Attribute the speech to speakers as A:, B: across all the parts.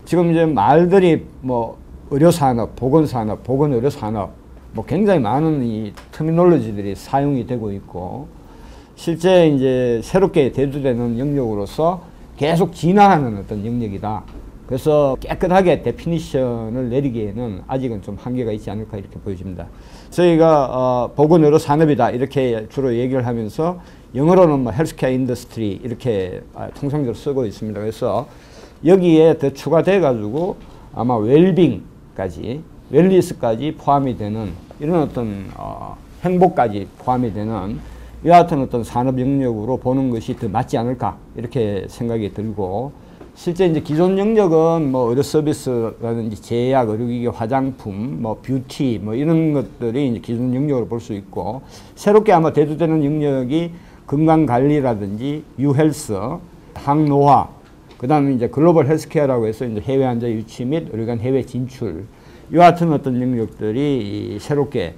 A: 지금 이제 말들이 뭐 의료산업, 보건산업, 보건의료산업 뭐 굉장히 많은 이 터미놀로지들이 사용이 되고 있고 실제 이제 새롭게 대두되는 영역으로서 계속 진화하는 어떤 영역이다. 그래서 깨끗하게 데피니션을 내리기에는 아직은 좀 한계가 있지 않을까 이렇게 보여집니다. 저희가 보건의료산업이다 이렇게 주로 얘기를 하면서 영어로는 뭐 헬스케어 인더스트리 이렇게 통상적으로 쓰고 있습니다. 그래서 여기에 더 추가돼 가지고 아마 웰빙까지 웰리스까지 포함이 되는 이런 어떤 행복까지 포함이 되는 이와 같은 어떤 산업 영역으로 보는 것이 더 맞지 않을까 이렇게 생각이 들고 실제 이제 기존 영역은 뭐 의료 서비스라든지 제약, 의료기기, 화장품, 뭐 뷰티 뭐 이런 것들이 이제 기존 영역으로 볼 수 있고 새롭게 아마 대두되는 영역이 건강관리라든지 유헬스, 항노화, 그 다음에 이제 글로벌 헬스케어라고 해서 이제 해외 환자 유치 및 의료기관 해외 진출 이와 같은 어떤 영역들이 새롭게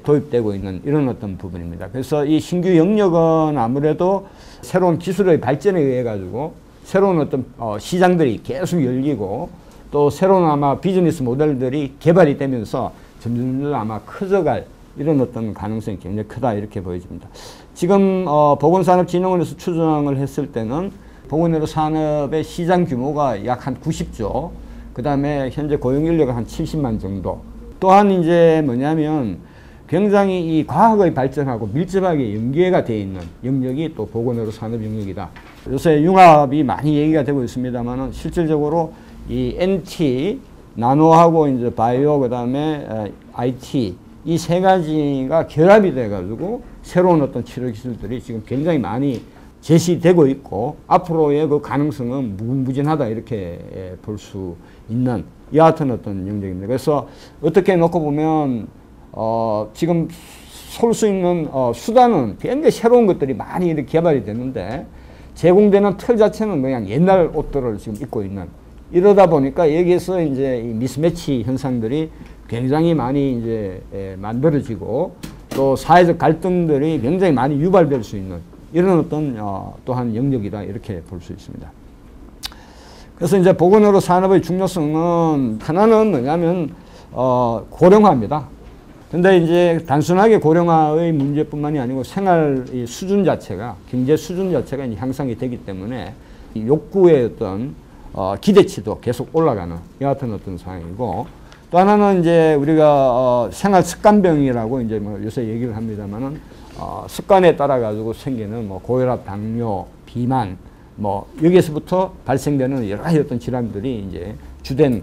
A: 도입되고 있는 이런 어떤 부분입니다. 그래서 이 신규 영역은 아무래도 새로운 기술의 발전에 의해 가지고 새로운 어떤 시장들이 계속 열리고 또 새로운 아마 비즈니스 모델들이 개발이 되면서 점점 아마 커져갈 이런 어떤 가능성이 굉장히 크다 이렇게 보여집니다. 지금 보건산업진흥원에서 추정을 했을 때는 보건의료 산업의 시장 규모가 약 한 90조, 그 다음에 현재 고용인력은 한 70만 정도. 또한 이제 뭐냐면 굉장히 이 과학의 발전하고 밀접하게 연계가 되어 있는 영역이 또 보건의료 산업 영역이다. 요새 융합이 많이 얘기가 되고 있습니다만은 실질적으로 이 NT, 나노하고 이제 바이오, 그 다음에 IT 이 세 가지가 결합이 돼가지고 새로운 어떤 치료 기술들이 지금 굉장히 많이 제시되고 있고 앞으로의 그 가능성은 무궁무진하다 이렇게 볼 수 있는 이와 같은 어떤 영역입니다. 그래서 어떻게 놓고 보면 지금 쏠 수 있는 수단은 굉장히 새로운 것들이 많이 이렇게 개발이 됐는데 제공되는 틀 자체는 그냥 옛날 옷들을 지금 입고 있는 이러다 보니까 여기에서 이제 이 미스매치 현상들이 굉장히 많이 이제 만들어지고 또 사회적 갈등들이 굉장히 많이 유발될 수 있는 이런 어떤 또한 영역이다 이렇게 볼 수 있습니다. 그래서 이제 보건의료 산업의 중요성은 하나는 뭐냐면 고령화입니다. 근데 이제 단순하게 고령화의 문제뿐만이 아니고 생활 수준 자체가 경제 수준 자체가 이제 향상이 되기 때문에 이 욕구의 어떤 기대치도 계속 올라가는 이와 같은 어떤 상황이고 또 하나는 이제 우리가 생활 습관병이라고 이제 뭐 요새 얘기를 합니다만은 습관에 따라 가지고 생기는 뭐 고혈압, 당뇨, 비만 뭐 여기에서부터 발생되는 여러 가지 어떤 질환들이 이제 주된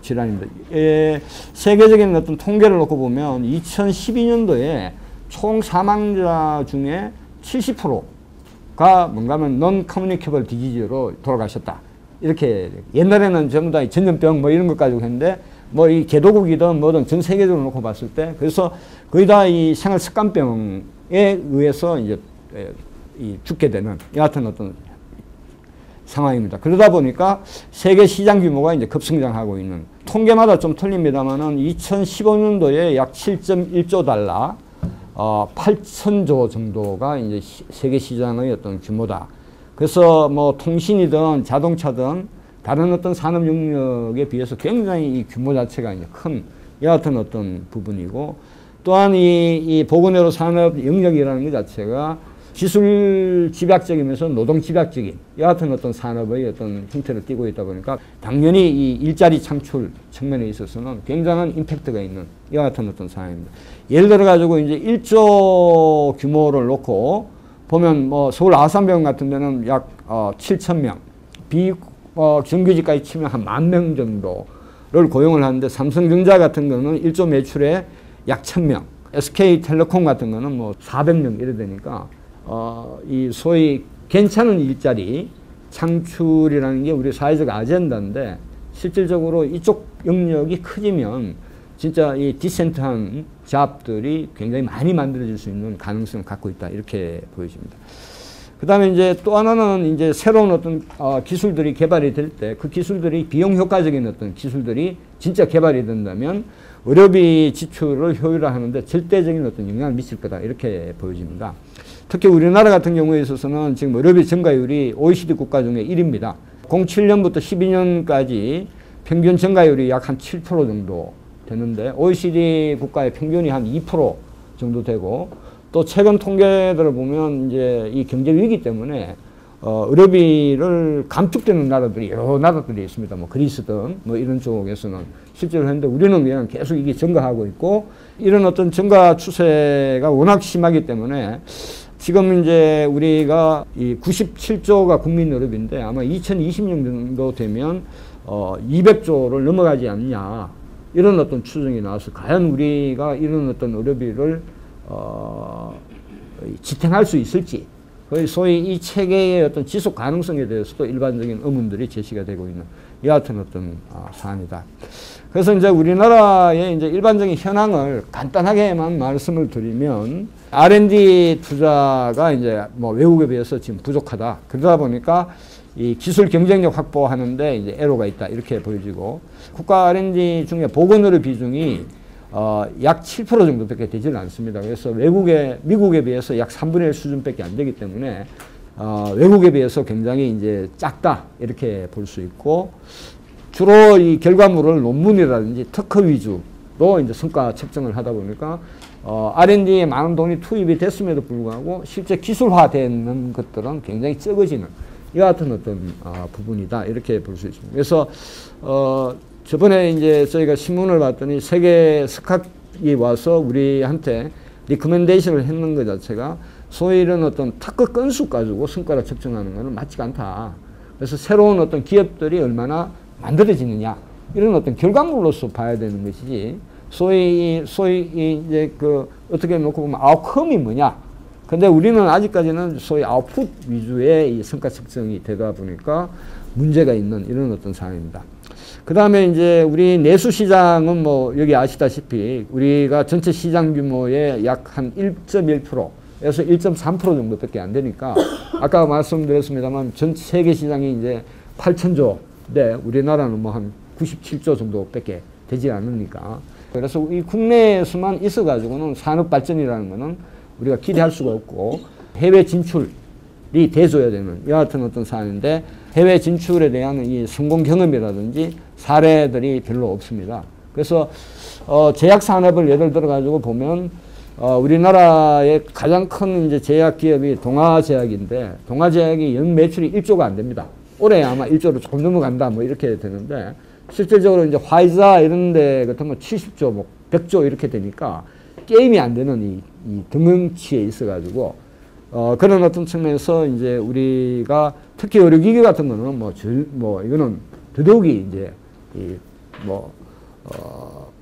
A: 질환입니다. 세계적인 어떤 통계를 놓고 보면 2012년도에 총 사망자 중에 70%가 뭔가 하면 non-communicable disease로 돌아가셨다. 이렇게 옛날에는 전부 다 전염병 뭐 이런 것 가지고 했는데 뭐 이 개도국이든 뭐든 전 세계적으로 놓고 봤을 때 그래서 거의 다 이 생활 습관병에 의해서 이제 죽게 되는 이 같은 어떤 상황입니다. 그러다 보니까 세계 시장 규모가 이제 급성장하고 있는 통계마다 좀 틀립니다만은 2015년도에 약 7.1조 달러, 8천조 정도가 이제 세계 시장의 어떤 규모다. 그래서 뭐 통신이든 자동차든 다른 어떤 산업 영역에 비해서 굉장히 이 규모 자체가 이제 큰 이와 같은 어떤 부분이고 또한 이 보건의료 산업 영역이라는 것 자체가 기술 집약적이면서 노동 집약적인 이와 같은 어떤 산업의 어떤 형태를 띠고 있다 보니까 당연히 이 일자리 창출 측면에 있어서는 굉장한 임팩트가 있는 이와 같은 어떤 상황입니다. 예를 들어 가지고 이제 1조 규모를 놓고 보면 뭐 서울 아산병원 같은 데는 약 7,000명, 정규직까지 치면 한 10,000명 정도를 고용을 하는데 삼성전자 같은 거는 1조 매출에 약 1,000명, SK텔레콤 같은 거는 뭐 400명 이래 되니까 이 소위 괜찮은 일자리 창출이라는 게 우리 사회적 아젠다인데 실질적으로 이쪽 영역이 커지면 진짜 이 디센트한 잡들이 굉장히 많이 만들어질 수 있는 가능성을 갖고 있다 이렇게 보여집니다. 그 다음에 이제 또 하나는 이제 새로운 어떤 기술들이 개발이 될 때 그 기술들이 비용 효과적인 어떤 기술들이 진짜 개발이 된다면 의료비 지출을 효율화하는데 절대적인 어떤 영향을 미칠 거다 이렇게 보여집니다. 특히 우리나라 같은 경우에 있어서는 지금 의료비 증가율이 OECD 국가 중에 1위입니다. 07년부터 12년까지 평균 증가율이 약 한 7% 정도 되는데 OECD 국가의 평균이 한 2% 정도 되고 또 최근 통계들을 보면 이제 이 경제 위기 때문에 의료비를 감축되는 나라들이 여러 나라들이 있습니다. 뭐 그리스든 뭐 이런 쪽에서는 실제로 했는데 우리는 그냥 계속 이게 증가하고 있고 이런 어떤 증가 추세가 워낙 심하기 때문에 지금 이제 우리가 이 97조가 국민 의료비인데 아마 2020년 정도 되면 200조를 넘어가지 않냐 이런 어떤 추정이 나와서 과연 우리가 이런 어떤 의료비를 지탱할 수 있을지 소위 이 체계의 어떤 지속 가능성에 대해서도 일반적인 의문들이 제시가 되고 있는 이 같은 어떤 사안이다. 그래서 이제 우리나라의 이제 일반적인 현황을 간단하게만 말씀을 드리면 R&D 투자가 이제 뭐 외국에 비해서 지금 부족하다. 그러다 보니까 이 기술 경쟁력 확보하는데 이제 애로가 있다. 이렇게 보여지고 국가 R&D 중에 보건의료 비중이 약 7% 정도밖에 되지는 않습니다. 그래서 미국에 비해서 약 3분의 1 수준밖에 안 되기 때문에 외국에 비해서 굉장히 이제 작다 이렇게 볼 수 있고 주로 이 결과물을 논문이라든지 특허 위주로 이제 성과 측정을 하다 보니까 R&D에 많은 돈이 투입이 됐음에도 불구하고 실제 기술화되는 것들은 굉장히 적어지는 이 같은 어떤 부분이다 이렇게 볼 수 있습니다. 그래서 저번에 이제 저희가 신문을 봤더니 세계 스캇이 와서 우리한테 리커멘데이션을 했는 것 자체가 소위 이런 어떤 특허 건수 가지고 성과를 측정하는 것은 맞지가 않다. 그래서 새로운 어떤 기업들이 얼마나 만들어지느냐 이런 어떤 결과물로서 봐야 되는 것이지 소위 이제 그 어떻게 놓고 보면 아웃컴이 뭐냐. 근데 우리는 아직까지는 소위 아웃풋 위주의 이 성과 측정이 되다 보니까 문제가 있는 이런 어떤 상황입니다. 그 다음에 이제 우리 내수 시장은 뭐 여기 아시다시피 우리가 전체 시장 규모의 약 한 1.1%에서 1.3% 정도밖에 안 되니까 아까 말씀드렸습니다만 전 세계 시장이 이제 8천조인데 우리나라는 뭐 한 97조 정도밖에 되지 않으니까 그래서 이 국내에서만 있어가지고는 산업 발전이라는 거는 우리가 기대할 수가 없고 해외 진출이 돼줘야 되는 이 같은 어떤 사안인데 해외 진출에 대한 이 성공 경험이라든지 사례들이 별로 없습니다. 그래서 제약 산업을 예를 들어 가지고 보면 우리나라의 가장 큰 이제 제약 기업이 동아제약인데 동아제약이 연 매출이 1조가 안 됩니다. 올해 아마 1조로 조금 넘어간다 뭐 이렇게 되는데 실질적으로 이제 화이자 이런 데 같은 거 70조 뭐 100조 이렇게 되니까 게임이 안 되는 이 등덩치에 있어 가지고 그런 어떤 측면에서 이제 우리가 특히 의료기기 같은 거는 뭐 이거는 더더욱이 이제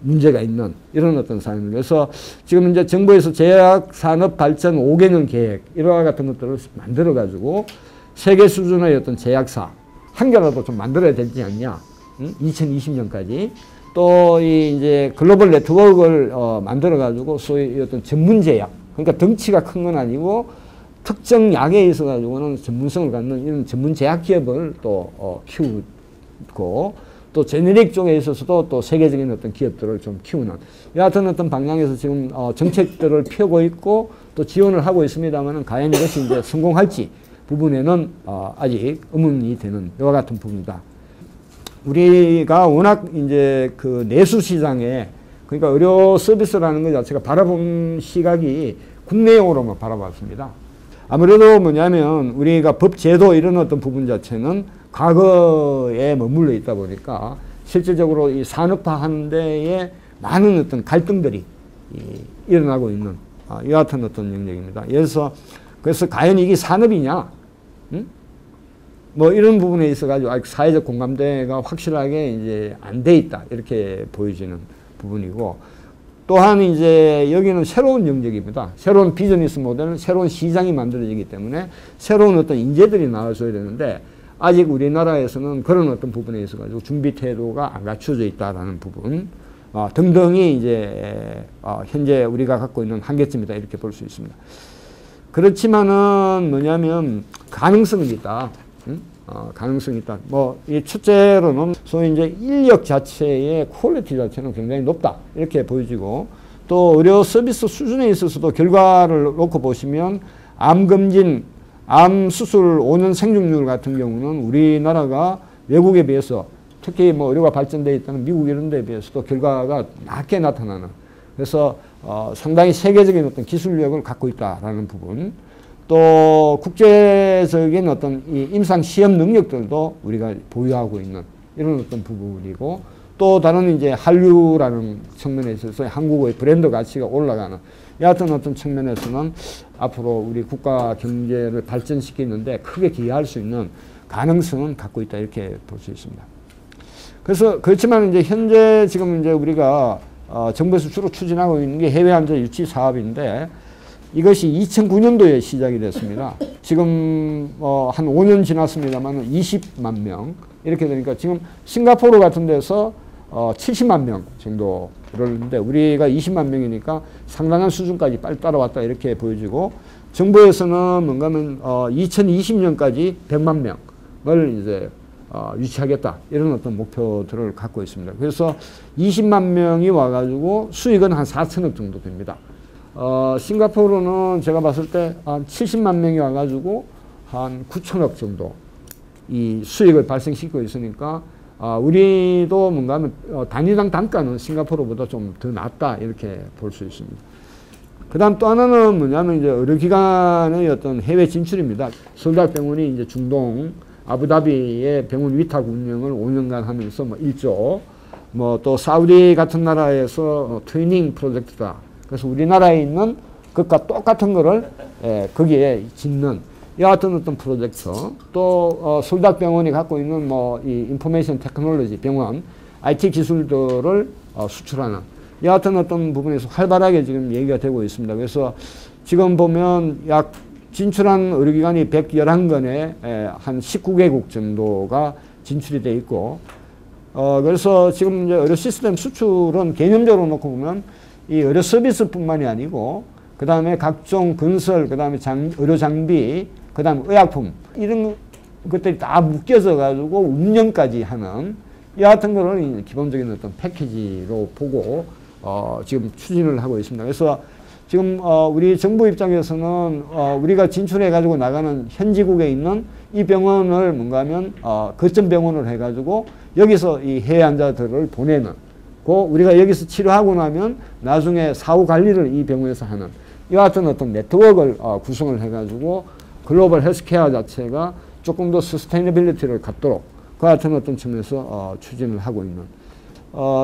A: 문제가 있는 이런 어떤 상황입니다. 그래서 지금 이제 정부에서 제약 산업 발전 5개년 계획 이와 같은 것들을 만들어 가지고 세계 수준의 어떤 제약사 한 개라도 좀 만들어야 되지 않냐. 2020년까지 또 이제 글로벌 네트워크를 만들어 가지고 소위 어떤 전문 제약 그러니까 덩치가 큰 건 아니고 특정 약에 있어 가지고는 전문성을 갖는 이런 전문 제약 기업을 또 키우고 또 제네릭 쪽에 있어서도 또 세계적인 어떤 기업들을 좀 키우는 이 같은 어떤 방향에서 지금 정책들을 펴고 있고 또 지원을 하고 있습니다만은 과연 이것이 이제 성공할지 부분에는 아직 의문이 되는 이와 같은 부분이다. 우리가 워낙 이제 그 내수 시장에 그러니까 의료 서비스라는 것 자체가 바라본 시각이 국내용으로만 바라봤습니다. 아무래도 뭐냐면 우리가 법 제도 이런 어떤 부분 자체는 과거에 머물러 있다 보니까 실질적으로 이 산업화하는 데에 많은 어떤 갈등들이 일어나고 있는 이 같은 어떤 영역입니다. 그래서 과연 이게 산업이냐? 응? 뭐 이런 부분에 있어가지고 아직 사회적 공감대가 확실하게 이제 안 돼 있다 이렇게 보여지는 부분이고 또한 이제 여기는 새로운 영역입니다. 새로운 비즈니스 모델은 새로운 시장이 만들어지기 때문에 새로운 어떤 인재들이 나와줘야 되는데 아직 우리나라에서는 그런 어떤 부분에 있어가지고 준비 태도가 안 갖춰져 있다라는 부분 등등이 이제 현재 우리가 갖고 있는 한계점이다 이렇게 볼 수 있습니다. 그렇지만은 뭐냐면 가능성은 있다. 가능성이 있다. 이 첫째로는 소위 이제 인력 자체의 퀄리티 자체는 굉장히 높다. 이렇게 보여지고 또 의료 서비스 수준에 있어서도 결과를 놓고 보시면 암검진 암 수술 5년 생존율 같은 경우는 우리나라가 외국에 비해서 특히 뭐 의료가 발전되어 있다는 미국 이런 데에 비해서도 결과가 낮게 나타나는, 그래서 상당히 세계적인 어떤 기술력을 갖고 있다라는 부분, 또 국제적인 어떤 이 임상 시험 능력들도 우리가 보유하고 있는 이런 어떤 부분이고, 또 다른 이제 한류라는 측면에 있어서 한국의 브랜드 가치가 올라가는 여하튼 어떤 측면에서는 앞으로 우리 국가 경제를 발전시키는데 크게 기여할 수 있는 가능성은 갖고 있다, 이렇게 볼 수 있습니다. 그래서 그렇지만 이제 현재 지금 이제 우리가 정부에서 주로 추진하고 있는 게 해외 환자 유치 사업인데, 이것이 2009년도에 시작이 됐습니다. 지금 한 5년 지났습니다만 20만 명 이렇게 되니까 지금 싱가포르 같은 데서 70만 명 정도 그러는데 우리가 20만 명이니까 상당한 수준까지 빨리 따라왔다, 이렇게 보여지고, 정부에서는 뭔가 하면 2020년까지 100만 명을 이제 유치하겠다, 이런 어떤 목표들을 갖고 있습니다. 그래서 20만 명이 와가지고 수익은 한 4천억 정도 됩니다. 싱가포르는 제가 봤을 때 한 70만 명이 와가지고 한 9천억 정도 이 수익을 발생시키고 있으니까, 우리도 뭔가 하면 단위당 단가는 싱가포르보다 좀 더 낮다, 이렇게 볼 수 있습니다. 그 다음 또 하나는 뭐냐면 이제 의료기관의 어떤 해외 진출입니다. 서울대학병원이 이제 중동 아부다비의 병원 위탁 운영을 5년간 하면서 뭐 1조, 뭐 또 사우디 같은 나라에서 트레이닝 프로젝트다. 그래서 우리나라에 있는 것과 똑같은 거를 거기에 짓는 여하튼 어떤 프로젝트, 또 서울대학병원이 갖고 있는 뭐 이 인포메이션 테크놀로지 병원 IT 기술들을 수출하는 여하튼 어떤 부분에서 활발하게 지금 얘기가 되고 있습니다. 그래서 지금 보면 약 진출한 의료기관이 111건에 한 19개국 정도가 진출이 돼 있고, 그래서 지금 이제 의료 시스템 수출은 개념적으로 놓고 보면 이 의료 서비스뿐만이 아니고, 그 다음에 각종 건설, 그 다음에 의료 장비, 그 다음에 의약품, 이런 것들이 다 묶여져 가지고 운영까지 하는 여하튼 거를 기본적인 어떤 패키지로 보고 지금 추진을 하고 있습니다. 그래서 지금 우리 정부 입장에서는 우리가 진출해 가지고 나가는 현지국에 있는 이 병원을 뭔가 하면 거점 병원을 해 가지고 여기서 이 해외 환자들을 보내는, 우리가 여기서 치료하고 나면 나중에 사후 관리를 이 병원에서 하는 여하튼 어떤 네트워크를 구성을 해 가지고 글로벌 헬스케어 자체가 조금 더 서스테이너빌리티를 갖도록 그 같은 어떤 측면에서 추진을 하고 있는,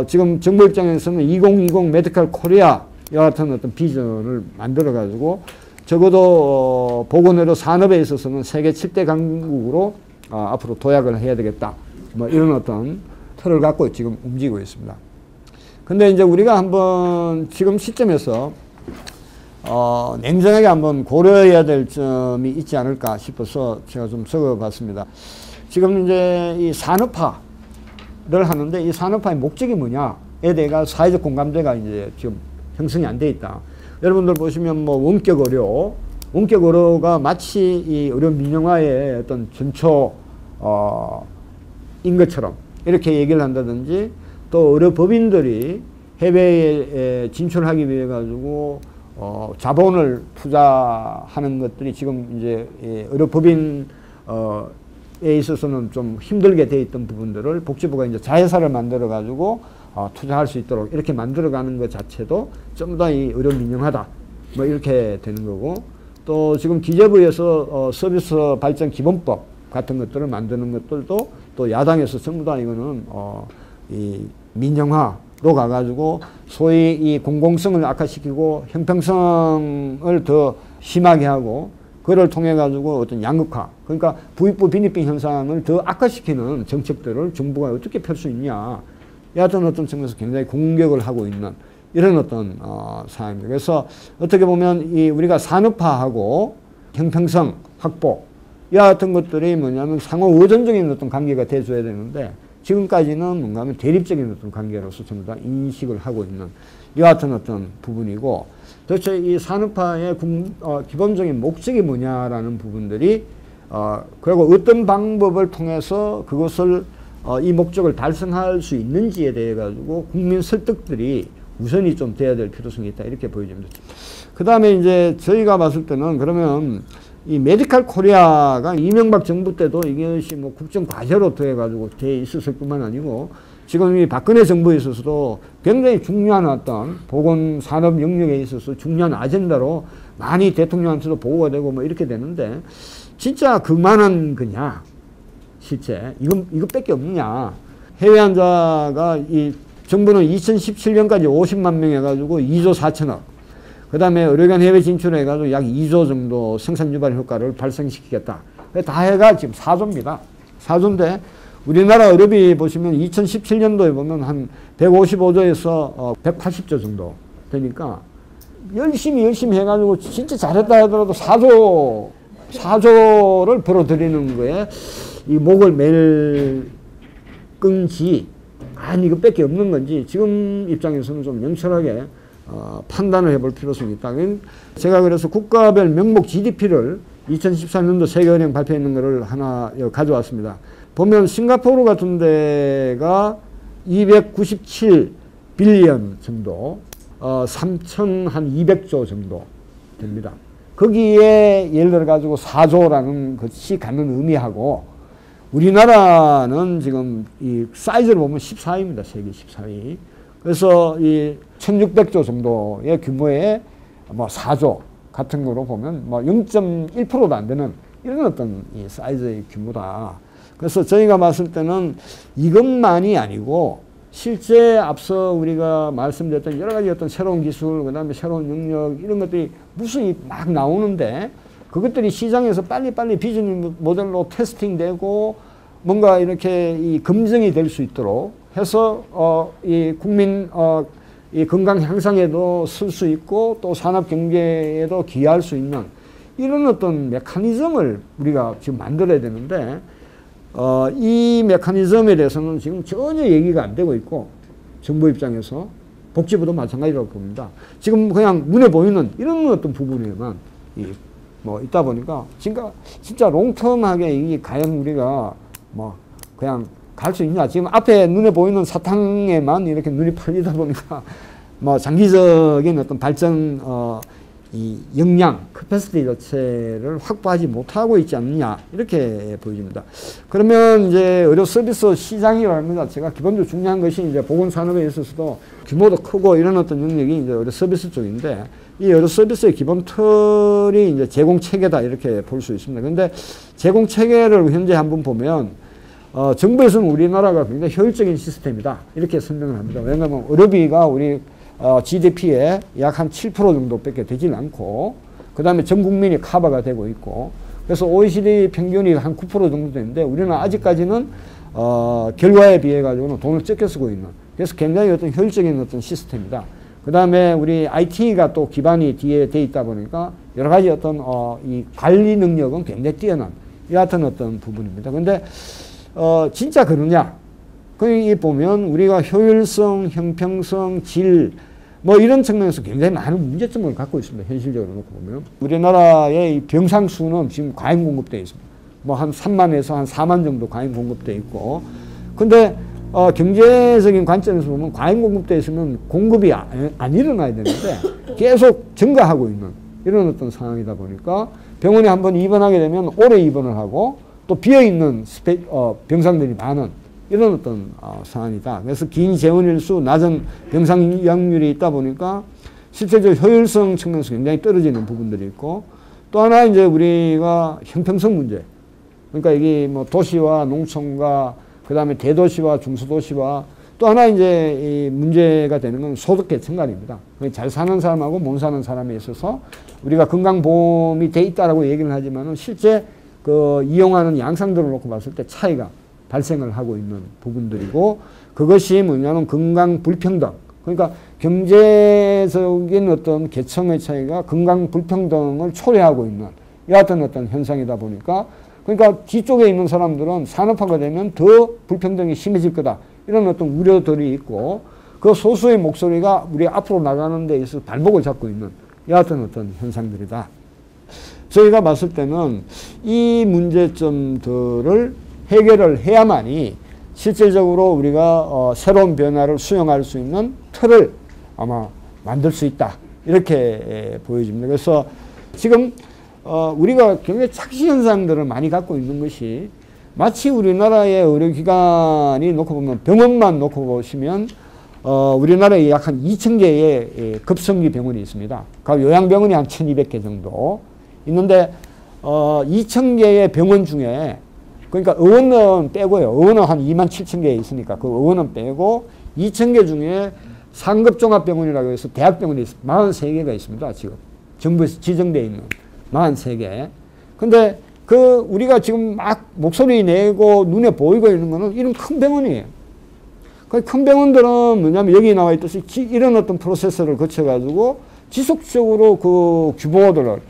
A: 지금 정부 입장에서는 2020 메디컬 코리아 여하튼 어떤 비전을 만들어 가지고 적어도 보건의료 산업에 있어서는 세계 7대 강국으로 앞으로 도약을 해야 되겠다, 뭐 이런 어떤 틀을 갖고 지금 움직이고 있습니다. 근데 이제 우리가 한번 지금 시점에서 냉정하게 한번 고려해야 될 점이 있지 않을까 싶어서 제가 좀 적어봤습니다. 지금 이제 이 산업화를 하는데 이 산업화의 목적이 뭐냐에 대해 사회적 공감대가 이제 지금 형성이 안 돼 있다. 여러분들 보시면 뭐 원격 의료가 마치 이 의료 민영화의 어떤 전초인 것처럼 이렇게 얘기를 한다든지, 또 의료법인들이 해외에 진출하기 위해 가지고 자본을 투자하는 것들이 지금 이제 의료법인에 있어서는 좀 힘들게 돼 있던 부분들을 복지부가 이제 자회사를 만들어 가지고 투자할 수 있도록 이렇게 만들어 가는 것 자체도 좀 더 이 의료 민영화다, 뭐 이렇게 되는 거고, 또 지금 기재부에서 서비스 발전 기본법 같은 것들을 만드는 것들도 또 야당에서 전부 다 이거는 이 민영화로 가가지고 소위 이 공공성을 악화시키고 형평성을 더 심하게 하고, 그를 통해 가지고 어떤 양극화, 그러니까 부익부 빈익빈 현상을 더 악화시키는 정책들을 정부가 어떻게 펼 수 있냐, 여하튼 어떤 측면에서 굉장히 공격을 하고 있는 이런 어떤 상황입니다. 그래서 어떻게 보면 이 우리가 산업화하고 형평성 확보 여하튼 것들이 뭐냐면 상호 의존적인 어떤 관계가 돼줘야 되는데, 지금까지는 뭔가 하면 대립적인 어떤 관계로서 전부 다 인식을 하고 있는 여하튼 어떤 부분이고, 도대체 이 산업화의 기본적인 목적이 뭐냐라는 부분들이 그리고 어떤 방법을 통해서 그것을 이 목적을 달성할 수 있는지에 대해 가지고 국민 설득들이 우선이 좀 돼야 될 필요성이 있다, 이렇게 보여집니다. 그 다음에 이제 저희가 봤을 때는 그러면 이 메디칼 코리아가 이명박 정부 때도 이것이 뭐 국정 과제로 돼가지고 돼 있었을 뿐만 아니고 지금 이 박근혜 정부에 있어서도 굉장히 중요한 어떤 보건 산업 영역에 있어서 중요한 아젠다로 많이 대통령한테도 보고가 되고 뭐 이렇게 되는데 진짜 그만한 거냐 실제 이것밖에 없느냐. 해외 환자가 이 정부는 2017년까지 50만 명 해가지고 2조 4천억. 그 다음에 의료기관 해외 진출해가지고 약 2조 정도 생산 유발 효과를 발생시키겠다. 다 해가 지금 4조입니다. 4조인데 우리나라 의료비 보시면 2017년도에 보면 한 155조에서 180조 정도 되니까 열심히 해가지고 진짜 잘했다 하더라도 4조를 벌어들이는 거에 이 목을 맬 건지 아니 이것밖에 없는 건지 지금 입장에서는 좀 명철하게 판단을 해볼 필요성이 있다. 제가 그래서 국가별 명목 GDP를 2014년도 세계은행 발표했는 거를 하나 가져왔습니다. 보면 싱가포르 같은 데가 297 빌리언 정도, 3,200조 정도 됩니다. 거기에 예를 들어 가지고 4조라는 것이 갖는 의미하고 우리나라는 지금 이 사이즈를 보면 14위입니다. 세계 14위. 그래서 이 1,600조 정도의 규모의 뭐 4조 같은 거로 보면 뭐 0.1%도 안 되는 이런 어떤 이 사이즈의 규모다. 그래서 저희가 봤을 때는 이것만이 아니고 실제 앞서 우리가 말씀드렸던 여러 가지 어떤 새로운 기술, 그 다음에 새로운 영역 이런 것들이 무수히 막 나오는데 그것들이 시장에서 빨리빨리 비즈니스 모델로 테스팅되고 뭔가 이렇게 이 검증이 될 수 있도록 해서 이 국민 이 건강 향상에도 쓸 수 있고 또 산업 경제에도 기여할 수 있는 이런 어떤 메커니즘을 우리가 지금 만들어야 되는데 이 메커니즘에 대해서는 지금 전혀 얘기가 안 되고 있고 정부 입장에서 복지부도 마찬가지라고 봅니다. 지금 그냥 눈에 보이는 이런 어떤 부분에만 뭐 있다 보니까 진짜 롱텀하게 이게 과연 우리가 뭐 그냥 갈 수 있냐. 지금 앞에 눈에 보이는 사탕에만 이렇게 눈이 팔리다 보니까 뭐 장기적인 어떤 발전 이 역량, 캐패시티 자체를 확보하지 못하고 있지 않느냐 이렇게 보여집니다. 그러면 이제 의료 서비스 시장이라는 것 자체가 기본적으로 중요한 것이 이제 보건산업에 있어서도 규모도 크고 이런 어떤 영역이 이제 의료 서비스 쪽인데 이 의료 서비스의 기본 틀이 이제 제공 체계다 이렇게 볼 수 있습니다. 그런데 제공 체계를 현재 한번 보면 정부에서는 우리나라가 굉장히 효율적인 시스템이다 이렇게 설명을 합니다. 왜냐하면 의료비가 우리 GDP의 약 한 7% 정도밖에 되지는 않고 그 다음에 전 국민이 커버가 되고 있고 그래서 OECD 평균이 한 9% 정도 되는데 우리는 아직까지는 결과에 비해 가지고는 돈을 적게 쓰고 있는 그래서 굉장히 어떤 효율적인 어떤 시스템이다. 그 다음에 우리 IT가 또 기반이 뒤에 돼 있다 보니까 여러 가지 어떤 이 관리 능력은 굉장히 뛰어난 이 같은 어떤 부분입니다. 근데 진짜 그러냐? 거기 보면 우리가 효율성, 형평성, 질, 뭐 이런 측면에서 굉장히 많은 문제점을 갖고 있습니다. 현실적으로 놓고 보면. 우리나라의 병상 수는 지금 과잉 공급되어 있습니다. 뭐 한 3만에서 한 4만 정도 과잉 공급되어 있고. 근데 경제적인 관점에서 보면 과잉 공급되어 있으면 공급이 안 일어나야 되는데 계속 증가하고 있는 이런 어떤 상황이다 보니까 병원에 한번 입원하게 되면 오래 입원을 하고 또 비어있는 병상들이 많은 이런 어떤 상황이다. 그래서 긴 재원일수, 낮은 병상 이용률이 있다 보니까 실제적으로 효율성 측면에서 굉장히 떨어지는 부분들이 있고 또 하나 이제 우리가 형평성 문제. 그러니까 이게 뭐 도시와 농촌과 그 다음에 대도시와 중소도시와 또 하나 이제 이 문제가 되는 건 소득 계층간입니다. 잘 사는 사람하고 못 사는 사람에 있어서 우리가 건강보험이 돼 있다라고 얘기를 하지만은 실제 그 이용하는 양상들을 놓고 봤을 때 차이가 발생을 하고 있는 부분들이고 그것이 뭐냐면 건강 불평등 그러니까 경제적인 어떤 계층의 차이가 건강 불평등을 초래하고 있는 이 같은 어떤 현상이다 보니까 그러니까 뒤쪽에 있는 사람들은 산업화가 되면 더 불평등이 심해질 거다 이런 어떤 우려들이 있고 그 소수의 목소리가 우리 앞으로 나가는 데 있어서 발목을 잡고 있는 이 같은 어떤 현상들이다. 저희가 봤을 때는 이 문제점들을 해결을 해야만이 실질적으로 우리가 새로운 변화를 수용할 수 있는 틀을 아마 만들 수 있다. 이렇게 보여집니다. 그래서 지금 우리가 굉장히 착시 현상들을 많이 갖고 있는 것이 마치 우리나라의 의료기관이 놓고 보면 병원만 놓고 보시면 우리나라에 약 한 2,000개의 급성기 병원이 있습니다. 요양병원이 한 1,200개 정도 있는데 2,000개의 병원 중에 그러니까 의원은 빼고요. 의원은 한 27,000개 있으니까 그 의원은 빼고 2,000개 중에 상급종합병원이라고 해서 대학병원이 43개가 있습니다. 지금 정부에서 지정되어 있는 43개. 근데 우리가 지금 막 목소리 내고 눈에 보이고 있는 거는 이런 큰 병원이에요. 큰 병원들은 뭐냐면 여기 나와 있듯이 이런 어떤 프로세스를 거쳐가지고 지속적으로 그 규모들을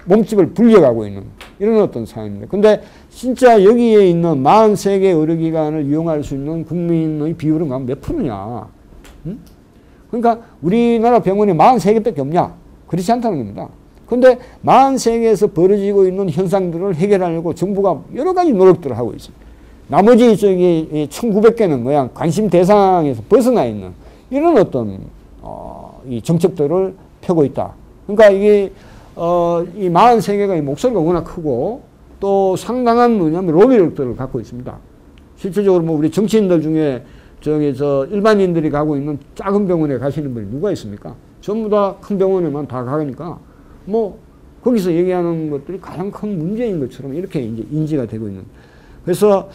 A: 몸집을 불려가고 있는 이런 어떤 상황입니다. 근데 진짜 여기에 있는 43개 의료기관을 이용할 수 있는 국민의 비율은 몇 프로냐. 응? 그러니까 우리나라 병원이 43개밖에 없냐. 그렇지 않다는 겁니다. 근데 43개에서 벌어지고 있는 현상들을 해결하려고 정부가 여러 가지 노력들을 하고 있습니다. 나머지 저기 1900개는 그냥 관심 대상에서 벗어나 있는 이런 어떤 이 정책들을 펴고 있다. 그러니까 이게 이 43개가 이 목소리가 워낙 크고 또 상당한 뭐냐면 로비력들을 갖고 있습니다. 실질적으로 뭐 우리 정치인들 중에 일반인들이 가고 있는 작은 병원에 가시는 분이 누가 있습니까? 전부 다 큰 병원에만 다 가니까 뭐 거기서 얘기하는 것들이 가장 큰 문제인 것처럼 이렇게 이제 인지가 되고 있는. 그래서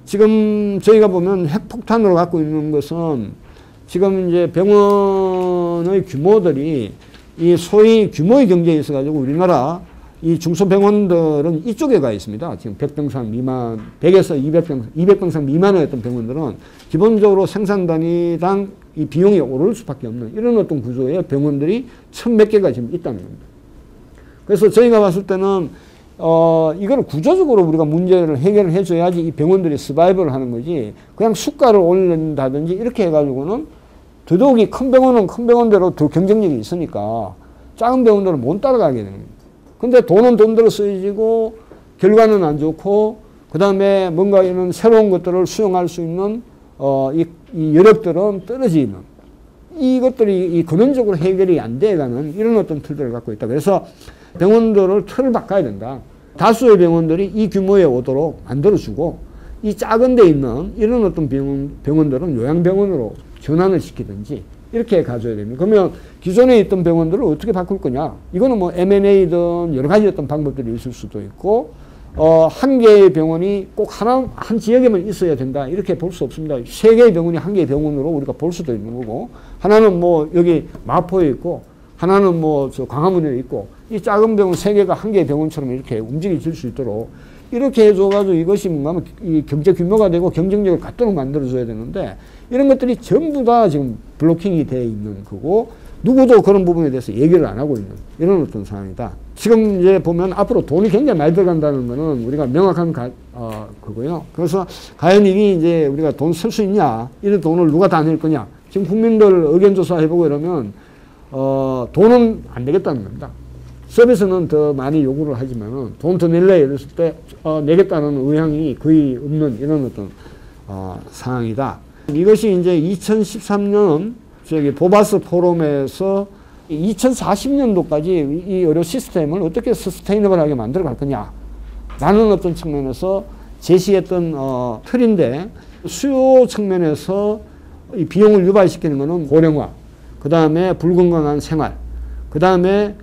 A: 지금 저희가 보면 핵폭탄으로 갖고 있는 것은 지금 이제 병원의 규모들이 이 소위 규모의 경제에 있어가지고 우리나라 이 중소병원들은 이쪽에 가 있습니다. 지금 100병상 미만, 100에서 200병상 미만의 어떤 병원들은 기본적으로 생산 단위당 이 비용이 오를 수밖에 없는 이런 어떤 구조의 병원들이 1,100몇 개가 지금 있다는 겁니다. 그래서 저희가 봤을 때는 이걸 구조적으로 우리가 문제를 해결을 해줘야지 이 병원들이 서바이벌을 하는 거지 그냥 수가를 올린다든지 이렇게 해가지고는 더더욱이 큰 병원은 큰 병원대로 더 경쟁력이 있으니까 작은 병원들은 못 따라가게 되는 겁니다. 근데 돈은 돈대로 쓰여지고 결과는 안 좋고 그 다음에 뭔가 이런 새로운 것들을 수용할 수 있는 이 여력들은 떨어지는 이것들이 이 근원적으로 해결이 안 돼가는 이런 어떤 틀들을 갖고 있다. 그래서 병원들을 틀을 바꿔야 된다. 다수의 병원들이 이 규모에 오도록 만들어주고 이 작은 데 있는 이런 어떤 병원들은 요양병원으로 전환을 시키든지 이렇게 가져야 됩니다. 그러면 기존에 있던 병원들을 어떻게 바꿀 거냐. 이거는 뭐 M&A든 여러 가지 어떤 방법들이 있을 수도 있고 한 개의 병원이 꼭 한 지역에만 있어야 된다. 이렇게 볼 수 없습니다. 세 개의 병원이 한 개의 병원으로 우리가 볼 수도 있는 거고 하나는 뭐 여기 마포에 있고 하나는 뭐 저 광화문에 있고 이 작은 병원 세 개가 한 개의 병원처럼 이렇게 움직여질 수 있도록 이렇게 해줘가지고 이것이 뭔가 이 경제 규모가 되고 경쟁력을 갖도록 만들어줘야 되는데 이런 것들이 전부 다 지금 블로킹이 되어 있는 거고 누구도 그런 부분에 대해서 얘기를 안 하고 있는 이런 어떤 상황이다. 지금 이제 보면 앞으로 돈이 굉장히 많이 들어간다는 거는 우리가 명확한 그거요. 그래서 과연 이게 이제 우리가 돈 쓸 수 있냐? 이런 돈을 누가 다 낼 거냐? 지금 국민들 의견조사 해보고 이러면 돈은 안 내겠다는 겁니다. 서비스는 더 많이 요구를 하지만은 돈 더 낼래 이랬을 때 내겠다는 의향이 거의 없는 이런 어떤 상황이다. 이것이 이제 2013년 보바스 포럼에서 2040년도까지 이 의료 시스템을 어떻게 서스테이너블하게 만들어 갈 거냐 라는 어떤 측면에서 제시했던 틀인데 수요 측면에서 이 비용을 유발시키는 것은 고령화, 그 다음에 불건강한 생활, 그 다음에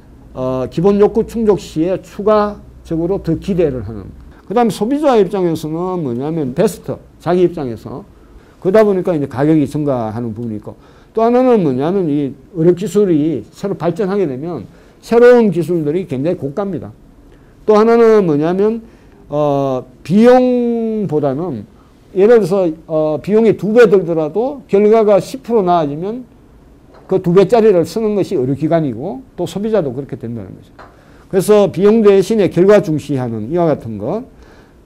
A: 기본 욕구 충족 시에 추가적으로 더 기대를 하는. 그 다음에 소비자 입장에서는 뭐냐면 베스트, 자기 입장에서. 그러다 보니까 이제 가격이 증가하는 부분이 있고 또 하나는 뭐냐면 이 의료 기술이 새로 발전하게 되면 새로운 기술들이 굉장히 고가입니다. 또 하나는 뭐냐면 비용보다는 예를 들어서 비용이 2배 들더라도 결과가 10% 나아지면 그 2배짜리를 쓰는 것이 의료기관이고 또 소비자도 그렇게 된다는 거죠. 그래서 비용 대신에 결과 중시하는 이와 같은 것,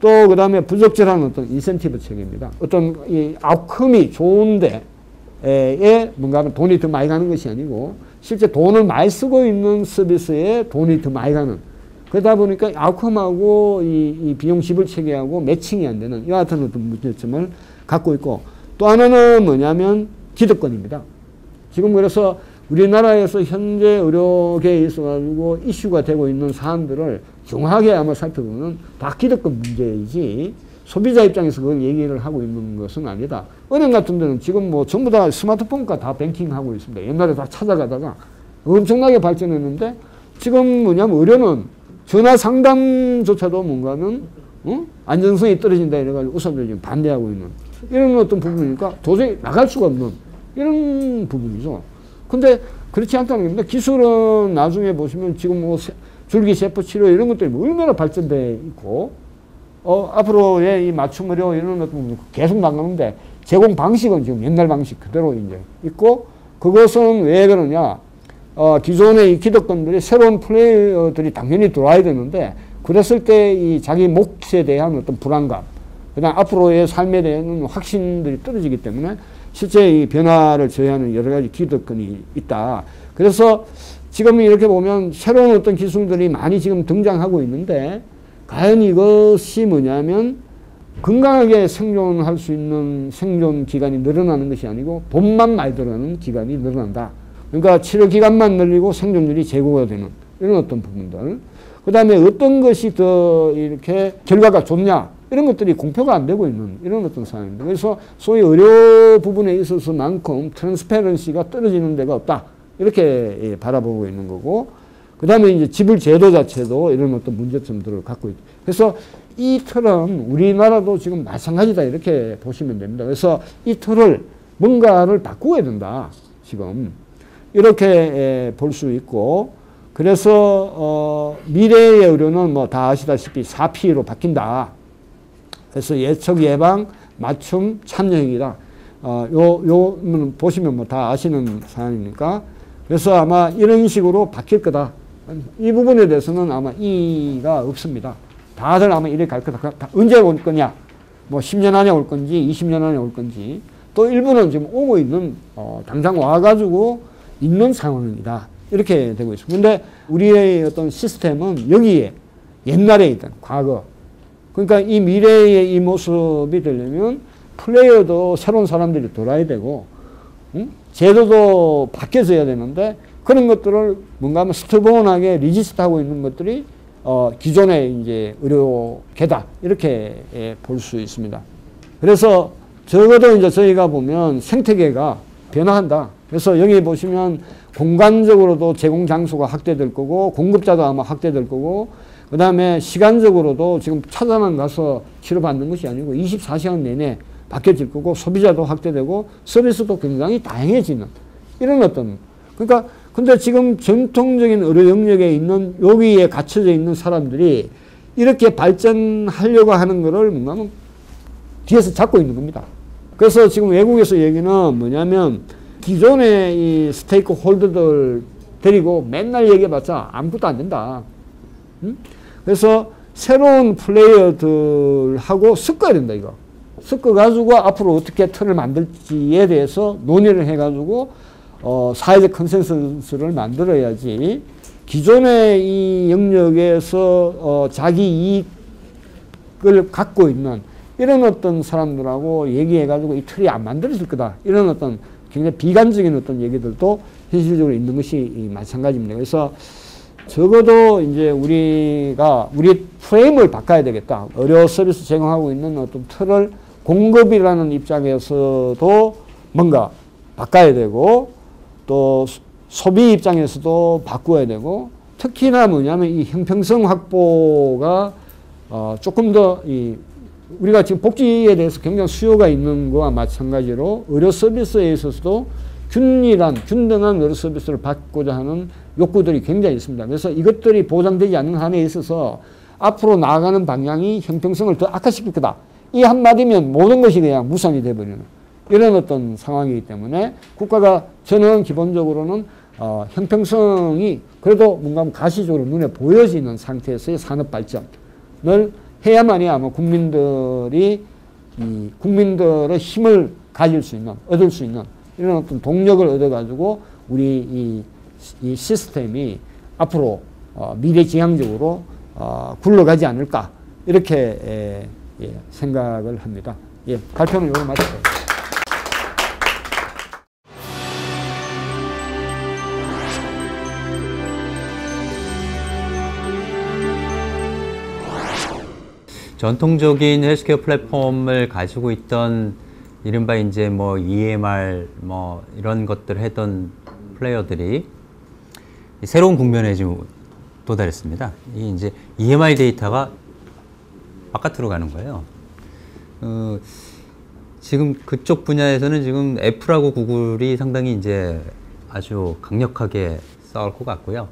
A: 또 그 다음에 부적절한 어떤 인센티브 체계입니다. 어떤 이 아웃컴이 좋은데 에 뭔가 돈이 더 많이 가는 것이 아니고 실제 돈을 많이 쓰고 있는 서비스에 돈이 더 많이 가는. 그러다 보니까 아웃컴하고 이 비용 지불 체계하고 매칭이 안 되는 이와 같은 어떤 문제점을 갖고 있고 또 하나는 뭐냐면 기득권입니다. 지금 그래서 우리나라에서 현재 의료계에 있어가지고 이슈가 되고 있는 사안들을 정확하게 아마 살펴보면 다 기득권 문제이지 소비자 입장에서 그걸 얘기를 하고 있는 것은 아니다. 은행 같은 데는 지금 뭐 전부 다 스마트폰과 다 뱅킹하고 있습니다. 옛날에 다 찾아가다가 엄청나게 발전했는데 지금 뭐냐면 의료는 전화 상담조차도 뭔가는 안전성이 떨어진다 이래가지고 의사들이 지금 반대하고 있는 이런 어떤 부분이니까 도저히 나갈 수가 없는 이런 부분이죠. 근데 그렇지 않다는 겁니다. 기술은 나중에 보시면 지금 뭐 줄기세포 치료 이런 것들이 얼마나 발전돼 있고 앞으로의 이 맞춤 의료 이런 것도 계속 나가는데 제공 방식은 지금 옛날 방식 그대로 이제 있고 그것은 왜 그러냐? 기존의 이 기득권들이 새로운 플레이어들이 당연히 들어와야 되는데 그랬을 때 이 자기 몫에 대한 어떤 불안감, 그다음 앞으로의 삶에 대한 확신들이 떨어지기 때문에 실제 이 변화를 저해하는 여러 가지 기득권이 있다. 그래서 지금 이렇게 보면 새로운 어떤 기술들이 많이 지금 등장하고 있는데 과연 이것이 뭐냐면 건강하게 생존할 수 있는 생존 기간이 늘어나는 것이 아니고 돈만 많이 들어가는 기간이 늘어난다. 그러니까 치료 기간만 늘리고 생존율이 제고가 되는 이런 어떤 부분들. 그 다음에 어떤 것이 더 이렇게 결과가 좋냐 이런 것들이 공표가 안 되고 있는 이런 어떤 상황입니다. 그래서 소위 의료 부분에 있어서만큼 트랜스페런시가 떨어지는 데가 없다. 이렇게 바라보고 있는 거고 그 다음에 이제 지불 제도 자체도 이런 어떤 문제점들을 갖고 있다. 그래서 이 틀은 우리나라도 지금 마찬가지다 이렇게 보시면 됩니다. 그래서 이 틀을 뭔가를 바꾸어야 된다. 지금 이렇게 볼 수 있고 그래서 미래의 의료는 뭐 다 아시다시피 4P로 바뀐다. 그래서 예측, 예방, 맞춤, 참여행위다. 보시면 뭐 다 아시는 사안이니까. 그래서 아마 이런 식으로 바뀔 거다. 이 부분에 대해서는 아마 이의가 없습니다. 다들 아마 이래 갈 거다. 언제 올 거냐? 뭐 10년 안에 올 건지, 20년 안에 올 건지. 또 일부는 지금 오고 있는, 당장 와가지고 있는 상황이다. 이렇게 되고 있습니다. 근데 우리의 어떤 시스템은 여기에 옛날에 있던 과거. 그러니까 이 미래의 이 모습이 되려면 플레이어도 새로운 사람들이 돌아야 되고, 제도도 바뀌어져야 되는데 그런 것들을 뭔가 하면 스트본하게 리지스트하고 있는 것들이 기존의 이제 의료계다. 이렇게 볼 수 있습니다. 그래서 적어도 이제 저희가 보면 생태계가 변화한다. 그래서 여기 보시면 공간적으로도 제공 장소가 확대될 거고 공급자도 아마 확대될 거고 그 다음에 시간적으로도 지금 찾아만 가서 치료받는 것이 아니고 24시간 내내 바뀌어질 거고 소비자도 확대되고 서비스도 굉장히 다양해지는 이런 어떤 그러니까 근데 지금 전통적인 의료 영역에 있는 여기에 갇혀져 있는 사람들이 이렇게 발전하려고 하는 거를 뭔가 뒤에서 잡고 있는 겁니다. 그래서 지금 외국에서 얘기는 뭐냐면 기존의 이 스테이크 홀더들 데리고 맨날 얘기해봤자 아무것도 안 된다. 그래서 새로운 플레이어들하고 섞어야 된다, 이거. 섞어가지고 앞으로 어떻게 틀을 만들지에 대해서 논의를 해가지고, 사회적 컨센서스를 만들어야지 기존의 이 영역에서, 자기 이익을 갖고 있는 이런 어떤 사람들하고 얘기해가지고 이 틀이 안 만들어질 거다. 이런 어떤 굉장히 비관적인 어떤 얘기들도 현실적으로 있는 것이 마찬가지입니다. 그래서 적어도 이제 우리가 우리 프레임을 바꿔야 되겠다. 의료 서비스 제공하고 있는 어떤 틀을 공급이라는 입장에서도 뭔가 바꿔야 되고 또 소비 입장에서도 바꾸어야 되고 특히나 뭐냐면 이 형평성 확보가 조금 더 우리가 지금 복지에 대해서 굉장히 수요가 있는 것과 마찬가지로 의료 서비스에 있어서도 균등한 의료 서비스를 받고자 하는 욕구들이 굉장히 있습니다. 그래서 이것들이 보장되지 않는 한에 있어서 앞으로 나아가는 방향이 형평성을 더 악화시킬 거다. 이 한마디면 모든 것이 그냥 무산이 되어버리는 이런 어떤 상황이기 때문에 국가가 저는 기본적으로는 형평성이 그래도 뭔가 가시적으로 눈에 보여지는 상태에서의 산업 발전을 해야만이 아마 국민들의 힘을 가질 수 있는, 얻을 수 있는 이런 어떤 동력을 얻어가지고 우리 이 시스템이 앞으로 미래지향적으로 굴러가지 않을까 이렇게 생각을 합니다. 발표는 여기서 마치겠습니다.
B: 전통적인 헬스케어 플랫폼을 가지고 있던 이른바 이제 뭐 EMR 뭐 이런 것들을 했던 플레이어들이 새로운 국면에 지금 도달했습니다. 이 이제 EMR 데이터가 바깥으로 가는 거예요. 지금 그쪽 분야에서는 지금 애플하고 구글이 상당히 이제 아주 강력하게 싸울 것 같고요.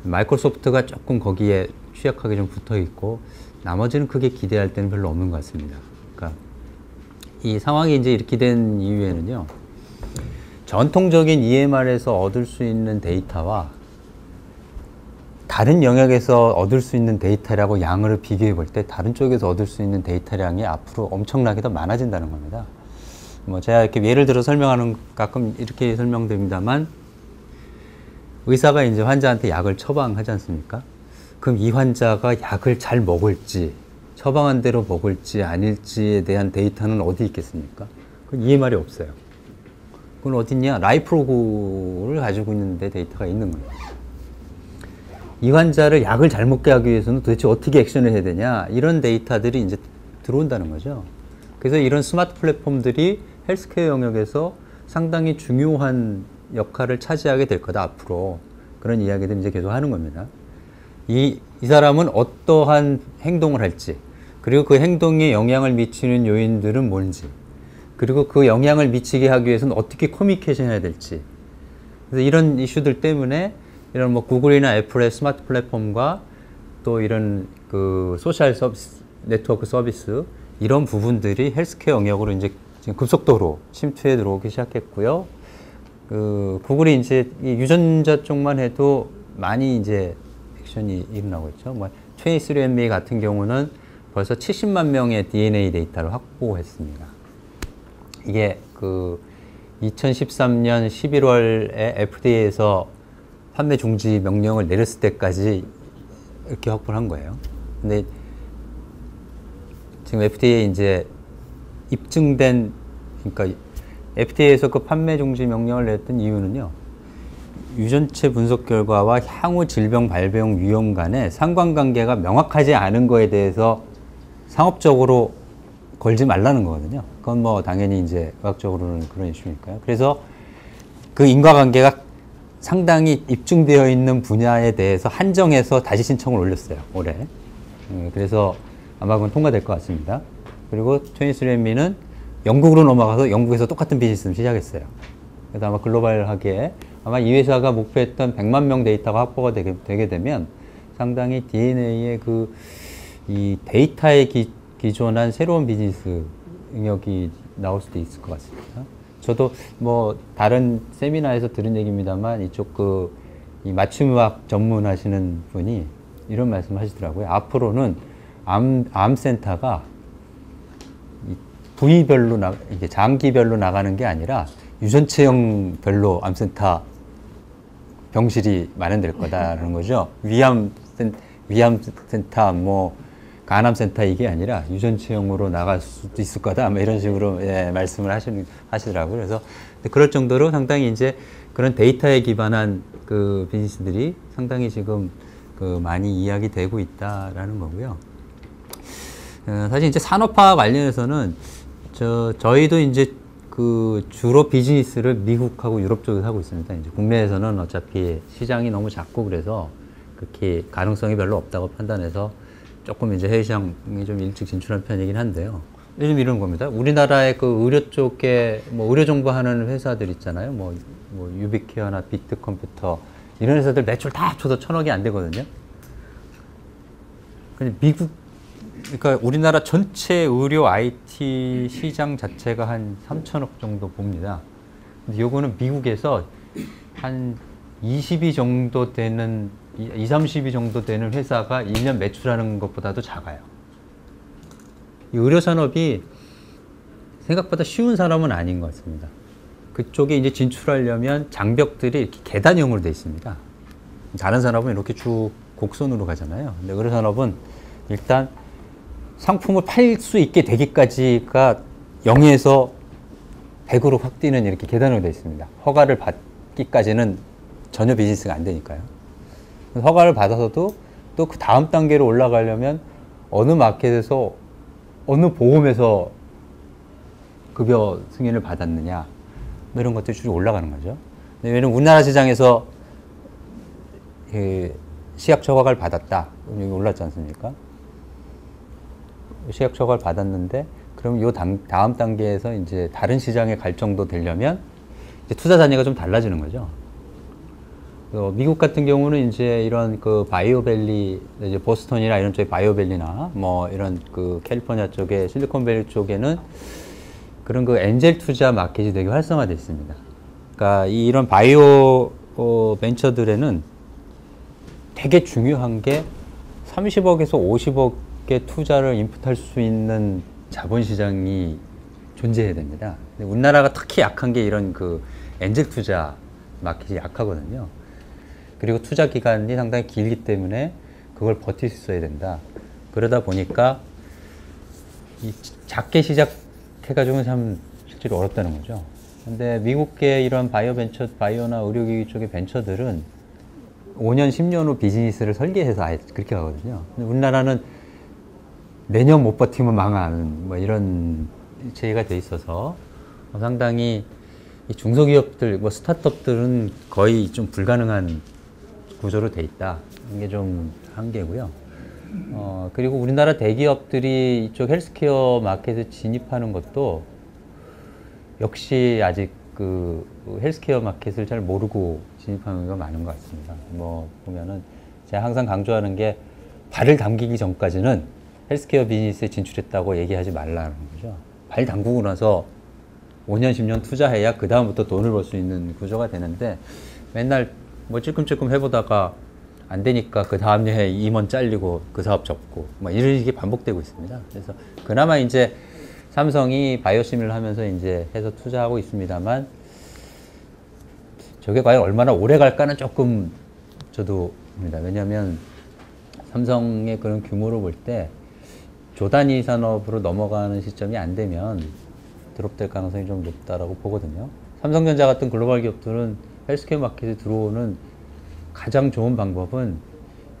B: 마이크로소프트가 조금 거기에 취약하게 좀 붙어 있고, 나머지는 크게 기대할 때는 별로 없는 것 같습니다. 그러니까 이 상황이 이제 이렇게 된 이유에는요, 전통적인 EMR에서 얻을 수 있는 데이터와 다른 영역에서 얻을 수 있는 데이터라고 양을 비교해 볼 때 다른 쪽에서 얻을 수 있는 데이터량이 앞으로 엄청나게 더 많아진다는 겁니다. 뭐 제가 이렇게 예를 들어 설명하는, 가끔 이렇게 설명됩니다만, 의사가 이제 환자한테 약을 처방하지 않습니까? 그럼 이 환자가 약을 잘 먹을지, 처방한 대로 먹을지 아닐지에 대한 데이터는 어디 있겠습니까? 그건 EMR이 없어요. 그건 어디 있냐? 라이프로그를 가지고 있는데 데이터가 있는 거예요. 이 환자를 약을 잘 먹게 하기 위해서는 도대체 어떻게 액션을 해야 되냐? 이런 데이터들이 이제 들어온다는 거죠. 그래서 이런 스마트 플랫폼들이 헬스케어 영역에서 상당히 중요한 역할을 차지하게 될 거다, 앞으로. 그런 이야기들 이제 계속 하는 겁니다. 이 사람은 어떠한 행동을 할지, 그리고 그 행동에 영향을 미치는 요인들은 뭔지, 그리고 그 영향을 미치게 하기 위해서는 어떻게 커뮤니케이션 해야 될지. 그래서 이런 이슈들 때문에 이런 뭐 구글이나 애플의 스마트 플랫폼과 또 이런 그 소셜 서비스, 네트워크 서비스, 이런 부분들이 헬스케어 영역으로 이제 지금 급속도로 침투해 들어오기 시작했고요. 그 구글이 이제 이 유전자 쪽만 해도 많이 이제 액션이 일어나고 있죠. 뭐 23andMe 같은 경우는 벌써 70만 명의 DNA 데이터를 확보했습니다. 이게 그 2013년 11월에 FDA에서 판매 중지 명령을 내렸을 때까지 이렇게 확보를 한 거예요. 근데 지금 FDA 이제 입증된, 그러니까 FDA에서 그 판매 중지 명령을 냈던 이유는요, 유전체 분석 결과와 향후 질병 발병 위험 간의 상관관계가 명확하지 않은 거에 대해서 상업적으로 걸지 말라는 거거든요. 그건 뭐 당연히 이제 의학적으로는 그런 이슈니까요. 그래서 그 인과관계가 상당히 입증되어 있는 분야에 대해서 한정해서 다시 신청을 올렸어요, 올해. 그래서 아마 그건 통과될 것 같습니다. 그리고 23andMe는 영국으로 넘어가서 영국에서 똑같은 비즈니스를 시작했어요. 그래서 아마 글로벌하게, 아마 이 회사가 목표했던 100만 명 데이터가 확보가 되게 되면 상당히 DNA의 이 데이터에 기존한 새로운 비즈니스 영역이 나올 수도 있을 것 같습니다. 저도 뭐 다른 세미나에서 들은 얘기입니다만, 이쪽 이 맞춤의학 전문하시는 분이 이런 말씀 하시더라고요. 앞으로는 암센터가 부위별로 이게 장기별로 나가는 게 아니라 유전체형별로 암센터 병실이 마련될 거다라는 거죠. 위암센터, 뭐 간암센터, 이게 아니라 유전체형으로 나갈 수도 있을 거다, 뭐 이런 식으로 말씀을 하시더라고요. 그래서 그럴 정도로 상당히 이제 그런 데이터에 기반한 그 비즈니스들이 상당히 지금 많이 이야기되고 있다라는 거고요. 사실 이제 산업화 관련해서는 저희도 이제 주로 비즈니스를 미국하고 유럽 쪽에서 하고 있습니다. 이제 국내에서는 어차피 시장이 너무 작고 그래서 그렇게 가능성이 별로 없다고 판단해서 조금 이제 해외 시장이 좀 일찍 진출한 편이긴 한데요. 요즘 이런 겁니다. 우리나라의 그 의료 쪽에 뭐 의료 정보하는 회사들 있잖아요. 뭐 유비케어나 비트컴퓨터, 이런 회사들 매출 다 합쳐도 1,000억이 안 되거든요. 근데 그러니까 우리나라 전체 의료 IT 시장 자체가 한 3,000억 정도 봅니다. 근데 요거는 미국에서 한 20위 정도 되는, 30위 정도 되는 회사가 1년 매출하는 것보다도 작아요. 이 의료 산업이 생각보다 쉬운 산업은 아닌 것 같습니다. 그쪽에 이제 진출하려면 장벽들이 이렇게 계단형으로 되어 있습니다. 다른 산업은 이렇게 쭉 곡선으로 가잖아요. 근데 의료 산업은 일단 상품을 팔 수 있게 되기까지가 0에서 100으로 확 뛰는 이렇게 계단으로 되어 있습니다. 허가를 받기까지는 전혀 비즈니스가 안 되니까요. 허가를 받아서도 또 그 다음 단계로 올라가려면 어느 마켓에서 어느 보험에서 급여 승인을 받았느냐 뭐 이런 것들이 쭉 올라가는 거죠. 왜냐면 우리나라 시장에서 시약 처각을 받았다. 여기 올랐지 않습니까? 시약 처각을 받았는데 그럼 요 다음 단계에서 이제 다른 시장에 갈 정도 되려면 이제 투자 단위가 좀 달라지는 거죠. 미국 같은 경우는 이제 이런 그 바이오밸리, 이제 보스턴이나 이런 쪽에 바이오밸리나 뭐 이런 그 캘리포니아 쪽에 실리콘밸리 쪽에는 그런 그 엔젤 투자 마켓이 되게 활성화되어 있습니다. 그러니까 이런 바이오 벤처들에는 되게 중요한 게 30억에서 50억의 투자를 인풋할 수 있는 자본시장이 존재해야 됩니다. 근데 우리나라가 특히 약한 게 이런 그 엔젤 투자 마켓이 약하거든요. 그리고 투자 기간이 상당히 길기 때문에 그걸 버틸 수 있어야 된다. 그러다 보니까 이 작게 시작해가지고는 참 실제로 어렵다는 거죠. 근데 미국계 이런 바이오나 의료기기 쪽의 벤처들은 5년, 10년 후 비즈니스를 설계해서 아예 그렇게 가거든요. 근데 우리나라는 내년 못 버티면 망하는 뭐 이런 체계가 돼 있어서 상당히 이 중소기업들, 뭐 스타트업들은 거의 좀 불가능한 구조로 돼 있다. 이게 좀 한계고요. 그리고 우리나라 대기업들이 이쪽 헬스케어 마켓에 진입하는 것도 역시 아직 그 헬스케어 마켓을 잘 모르고 진입하는 경우가 많은 것 같습니다. 뭐 보면은 제가 항상 강조하는 게 발을 담기기 전까지는 헬스케어 비즈니스에 진출했다고 얘기하지 말라는 거죠. 발 담그고 나서 5년, 10년 투자해야 그 다음부터 돈을 벌 수 있는 구조가 되는데 맨날 뭐 찔끔찔끔 해보다가 안 되니까 그 다음 해에 임원 잘리고 그 사업 접고 뭐 이런 식이 반복되고 있습니다. 그래서 그나마 이제 삼성이 바이오시밀을 하면서 이제 해서 투자하고 있습니다만 저게 과연 얼마나 오래 갈까는 조금 저도 봅니다. 왜냐하면 삼성의 그런 규모로 볼 때 조단위 산업으로 넘어가는 시점이 안 되면 드롭될 가능성이 좀 높다라고 보거든요. 삼성전자 같은 글로벌 기업들은 헬스케어 마켓에 들어오는 가장 좋은 방법은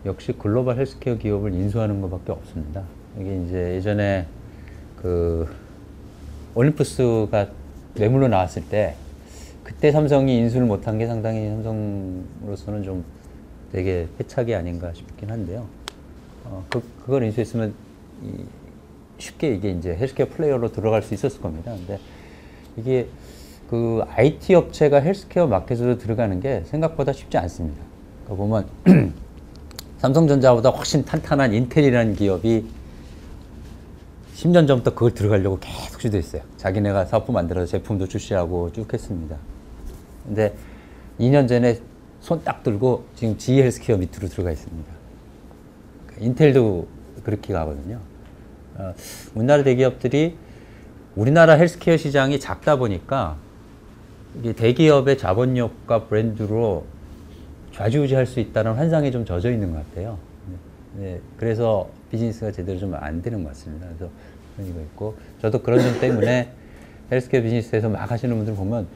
B: 역시 글로벌 헬스케어 기업을 인수하는 것밖에 없습니다. 이게 이제 예전에 그 올림푸스가 매물로 나왔을 때 그때 삼성이 인수를 못한 게 상당히 삼성으로서는 좀 되게 패착이 아닌가 싶긴 한데요. 그걸 인수했으면 쉽게 이게 이제 헬스케어 플레이어로 들어갈 수 있었을 겁니다. 근데 이게 그 IT 업체가 헬스케어 마켓으로 들어가는 게 생각보다 쉽지 않습니다. 보면 삼성전자보다 훨씬 탄탄한 인텔이라는 기업이 10년 전부터 그걸 들어가려고 계속 시도했어요. 자기네가 사업부 만들어서 제품도 출시하고 쭉 했습니다. 근데 2년 전에 손 딱 들고 지금 GE 헬스케어 밑으로 들어가 있습니다. 인텔도 그렇게 가거든요. 우리나라 대기업들이 우리나라 헬스케어 시장이 작다 보니까 이게 대기업의 자본력과 브랜드로 좌지우지할 수 있다는 환상에 좀 젖어 있는 것 같아요. 네, 그래서 비즈니스가 제대로 좀 안 되는 것 같습니다. 그래서 그런 거 있고, 저도 그런 점 때문에 헬스케어 비즈니스에서 막 하시는 분들 보면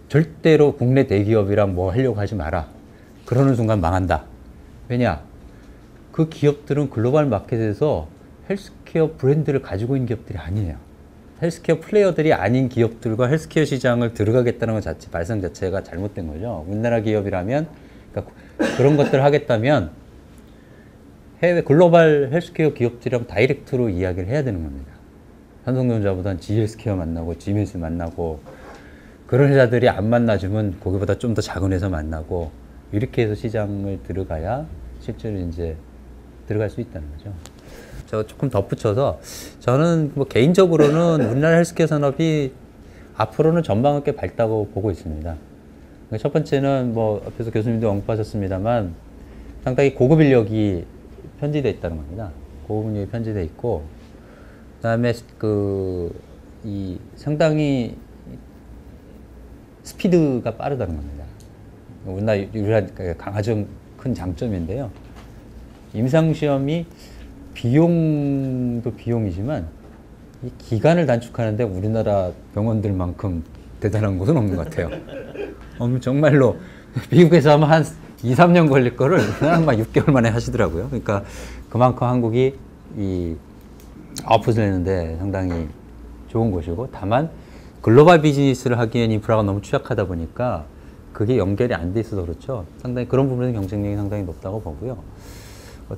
B: 절대로 국내 대기업이랑 뭐 하려고 하지 마라. 그러는 순간 망한다. 왜냐? 그 기업들은 글로벌 마켓에서 헬스케어 브랜드를 가지고 있는 기업들이 아니에요. 헬스케어 플레이어들이 아닌 기업들과 헬스케어 시장을 들어가겠다는 것 자체, 발상 자체가 잘못된 거죠. 우리나라 기업이라면, 그러니까 그런 것들을 하겠다면 해외 글로벌 헬스케어 기업들이랑 다이렉트로 이야기를 해야 되는 겁니다. 삼성전자보다는 GH헬스케어 만나고 지메스 만나고, 그런 회사들이 안 만나주면 거기보다 좀 더 작은 회사 만나고, 이렇게 해서 시장을 들어가야 실제로 이제 들어갈 수 있다는 거죠. 저 조금 덧붙여서, 저는 뭐 개인적으로는 우리나라 헬스케어 산업이 앞으로는 전망을 꽤 밝다고 보고 있습니다. 첫 번째는 뭐 앞에서 교수님도 언급하셨습니다만 상당히 고급 인력이 편지되어 있다는 겁니다. 고급 인력이 편지되어 있고, 그다음에 이 상당히 스피드가 빠르다는 겁니다. 우리나라 유일한 가장 큰 장점인데요. 임상시험이 비용도 비용이지만 이 기간을 단축하는데 우리나라 병원들만큼 대단한 곳은 없는 것 같아요. 정말로 미국에서 하면 한 2, 3년 걸릴 거를 그냥 막 6개월 만에 하시더라고요. 그러니까 그만큼 한국이 이 아웃풋을 내는데 상당히 좋은 곳이고, 다만 글로벌 비즈니스를 하기엔 인프라가 너무 취약하다 보니까 그게 연결이 안 돼 있어서 그렇죠. 상당히 그런 부분에서 경쟁력이 상당히 높다고 보고요.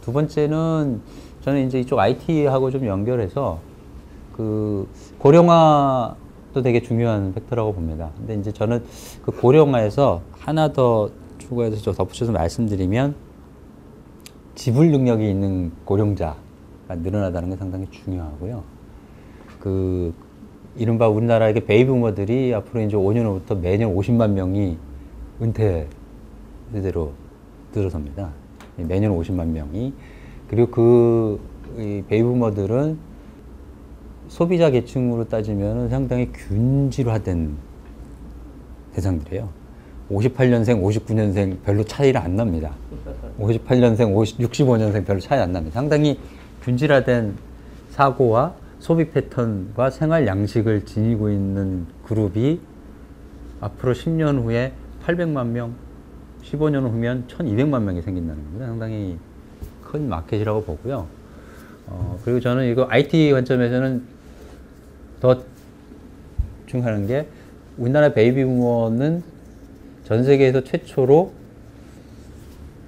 B: 두 번째는 저는 이제 이쪽 IT하고 좀 연결해서 그 고령화도 되게 중요한 팩터라고 봅니다. 근데 이제 저는 그 고령화에서 하나 더 추가해서 좀 덧붙여서 말씀드리면, 지불 능력이 있는 고령자가 늘어나다는 게 상당히 중요하고요. 그 이른바 우리나라의 베이비부머들이 앞으로 이제 5년 후부터 매년 50만 명이 은퇴 세대로 들어섭니다. 매년 50만 명이. 그리고 그 베이비부머들은 소비자 계층으로 따지면 상당히 균질화된 대상들이에요. 58년생, 59년생 별로 차이가 안 납니다. 58년생, 65년생 별로 차이 안 납니다. 상당히 균질화된 사고와 소비 패턴과 생활 양식을 지니고 있는 그룹이 앞으로 10년 후에 800만 명, 15년 후면 1200만 명이 생긴다는 겁니다. 상당히 큰 마켓이라고 보고요. 그리고 저는 이거 IT 관점에서는 더 중요한 게, 우리나라 베이비부머는 전 세계에서 최초로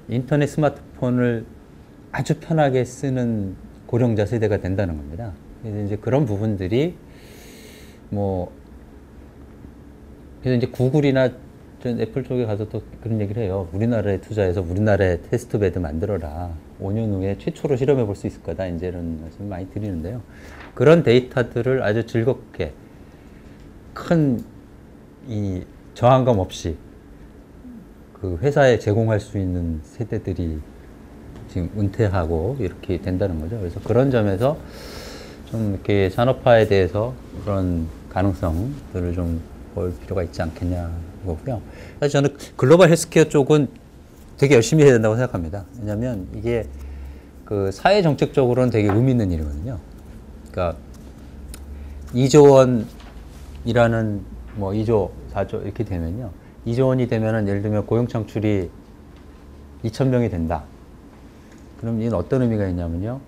B: 인터넷 스마트폰을 아주 편하게 쓰는 고령자 세대가 된다는 겁니다. 그래서 이제 그런 부분들이 그래서 이제 구글이나 전 애플 쪽에 가서 또 그런 얘기를 해요. 우리나라에 투자해서 우리나라에 테스트베드 만들어라. 5년 후에 최초로 실험해 볼 수 있을 거다. 이제 이런 말씀 많이 드리는데요. 그런 데이터들을 아주 즐겁게 큰 이 저항감 없이 그 회사에 제공할 수 있는 세대들이 지금 은퇴하고 이렇게 된다는 거죠. 그래서 그런 점에서 좀 이렇게 산업화에 대해서 그런 가능성들을 좀 볼 필요가 있지 않겠냐 거고요. 사실 저는 글로벌 헬스케어 쪽은 되게 열심히 해야 된다고 생각합니다. 왜냐하면 이게 그 사회 정책적으로는 되게 의미 있는 일이거든요. 그러니까 2조 원이라는 2조, 4조 이렇게 되면요. 2조 원이 되면은 예를 들면 고용 창출이 2,000명이 된다. 그럼 이건 어떤 의미가 있냐면요.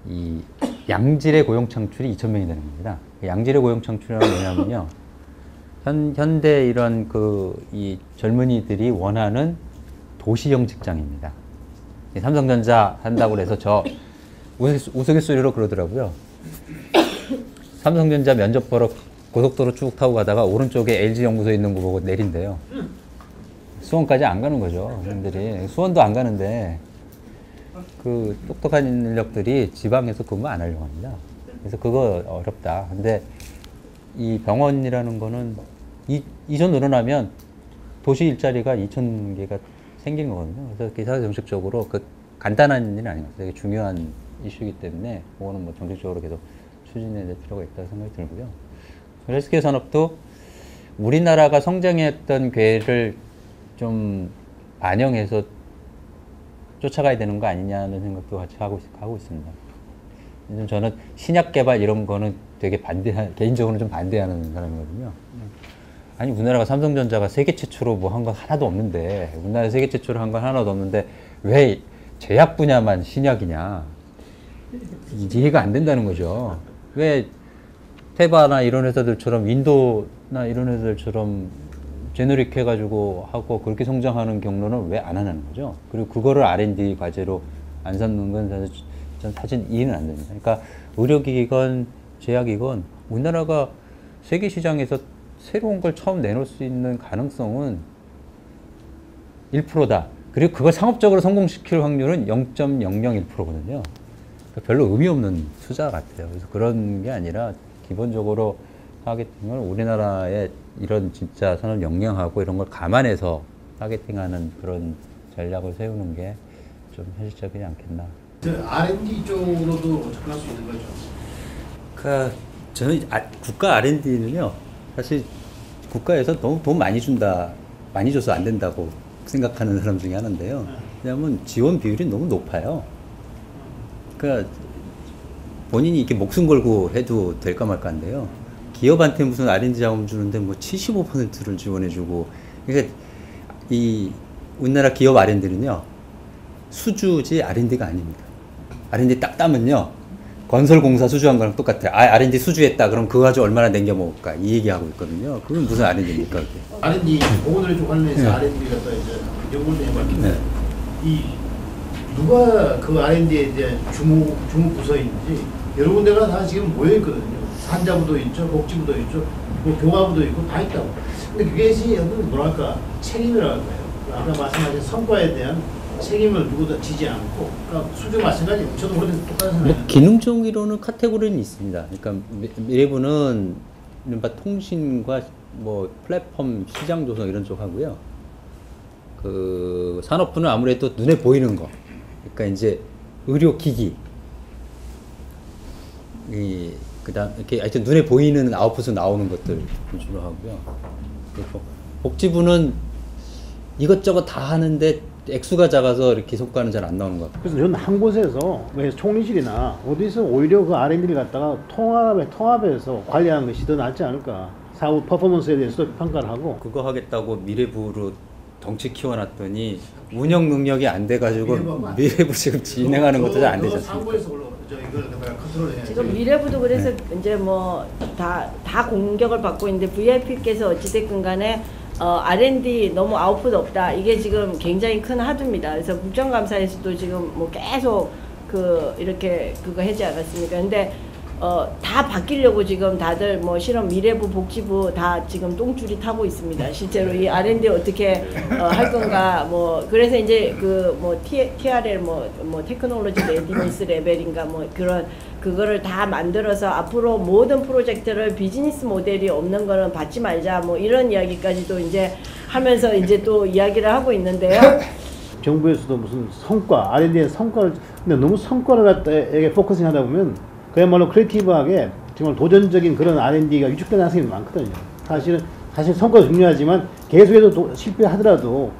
B: 이 양질의 고용 창출이 2,000명이 되는 겁니다. 양질의 고용 창출이란 뭐냐면요. 현대 이런 이 젊은이들이 원하는 도시형 직장입니다. 삼성전자 한다고 해서 저 우스갯소리로 그러더라고요. 삼성전자 면접 보러 고속도로 쭉 타고 가다가 오른쪽에 LG 연구소에 있는 거 보고 내린대요. 수원까지 안 가는 거죠. 사람들이. 수원도 안 가는데 그 똑똑한 인력들이 지방에서 근무 안 하려고 합니다. 그래서 그거 어렵다. 근데 이 병원이라는 거는 이전 늘어나면 도시 일자리가 2,000개가 생기는 거거든요. 그래서 기사 정책적으로 그 간단한 일은 아닌 것 같아요. 되게 중요한 이슈이기 때문에 그거는 정책적으로 계속 추진해야 될 필요가 있다고 생각이 들고요. 헬스케어 산업도 우리나라가 성장했던 궤를 좀 반영해서 쫓아가야 되는 거 아니냐는 생각도 같이 하고 있습니다. 저는 신약 개발 이런 거는 되게 개인적으로는 좀 반대하는 사람이거든요. 아니, 우리나라가 삼성전자가 세계 최초로 한 건 하나도 없는데, 우리나라 세계 최초로 한 건 하나도 없는데, 왜 제약 분야만 신약이냐. 이해가 안 된다는 거죠. 왜 테바나 이런 회사들처럼, 인도나 이런 회사들처럼 제너릭 해가지고 하고 그렇게 성장하는 경로는 왜 안 하는 거죠? 그리고 그거를 R&D 과제로 안 삼는 건 사실 이해는 안 됩니다. 그러니까 의료기기건 제약이건 우리나라가 세계 시장에서 새로운 걸 처음 내놓을 수 있는 가능성은 1%다. 그리고 그걸 상업적으로 성공시킬 확률은 0.001%거든요. 그러니까 별로 의미 없는 투자 같아요. 그래서 그런 게 아니라 기본적으로 타겟팅을 우리나라의 이런 진짜 산업 역량하고 이런 걸 감안해서 타겟팅하는 그런 전략을 세우는 게 좀 현실적이지 않겠나.
C: R&D 쪽으로도 접근할 수 있는 거죠?
B: 그러니까 저는 국가 R&D는요, 사실 국가에서 너무 돈 많이 줘서 안 된다고 생각하는 사람 중에 하나인데요. 왜냐하면 지원 비율이 너무 높아요. 그러니까 본인이 이렇게 목숨 걸고 해도 될까 말까인데요. 기업한테 무슨 R&D 자금 주는데 75%를 지원해주고, 그러니까 이 우리나라 기업 R&D는요, 수주지 R&D가 아닙니다. R&D 딱 따면요. 건설공사 수주한 거랑 똑같아요. R&D 수주했다. 그럼 그거 가지고 얼마나 남겨 먹을까? 이 얘기하고 있거든요. 그건 무슨 R&D입니까? 그게?
C: R&D 보건의료 쪽 관련해서 R&D가 또 이제 연구를 해봤는데 이 누가 그 R&D에 대한 주무 부서인지 여러 군데가 다 지금 모여 있거든요. 산자부도 있죠, 복지부도 있죠, 뭐 교과부도 있고 다 있다고. 근데 그것이 뭐랄까 책임이랄까요. 아까 말씀하신 성과에 대한 책임을 누구도 지지 않고, 그러니까 수주 마찬가지. 저도 그래서 똑같은 생각이에요.
B: 뭐 기능적으로는 카테고리는 있습니다. 그러니까 미래부는 이른바 통신과 뭐 플랫폼 시장 조성 이런 쪽 하고요. 그 산업부는 아무래도 눈에 보이는 거. 그러니까 이제 의료기기, 그다음 이렇게 하여튼 눈에 보이는 아웃풋으로 나오는 것들 위주로 하고요. 그리고 복지부는 이것저것 다 하는데 액수가 작아서 이렇게 성과는 잘 안 나오는 것 같아요.
D: 그래서 저는 한 곳에서 총리실이나 어디서 오히려 그 R&D를 갖다가 통합해서 관리하는 것이 더 낫지 않을까. 사후 퍼포먼스에 대해서도 평가를 하고.
B: 그거 하겠다고 미래부로 덩치 키워놨더니 운영 능력이 안 돼가지고 미래부 지금 진행하는 것도 잘 안 되지 않습니까?
E: 지금 미래부도 그래서 이제 뭐 다 공격을 받고 있는데 VIP께서 어찌됐건 간에 R&D 너무 아웃풋 없다. 이게 지금 굉장히 큰 하두입니다. 그래서 국정감사에서도 지금 뭐 계속 이렇게 그거 하지 않았습니까? 근데 다 바뀌려고 지금 다들 뭐 실험 미래부 복지부 다 지금 똥줄이 타고 있습니다. 실제로 이 R&D 어떻게 할 건가 뭐 그래서 이제 그 뭐 TRL 뭐 테크놀로지 레디니스 레벨인가 뭐 그런 그거를 다 만들어서 앞으로 모든 프로젝트를 비즈니스 모델이 없는 거는 받지 말자 뭐 이런 이야기까지도 이제 하면서 이제 또 이야기를 하고 있는데요.
D: 정부에서도 무슨 성과, R&D의 성과를 근데 너무 성과를 갖다에게 포커싱 하다 보면 그야말로 크리에이티브하게 정말 도전적인 그런 R&D가 위축되는 학생이 많거든요. 사실 성과도 중요하지만 계속해서 실패하더라도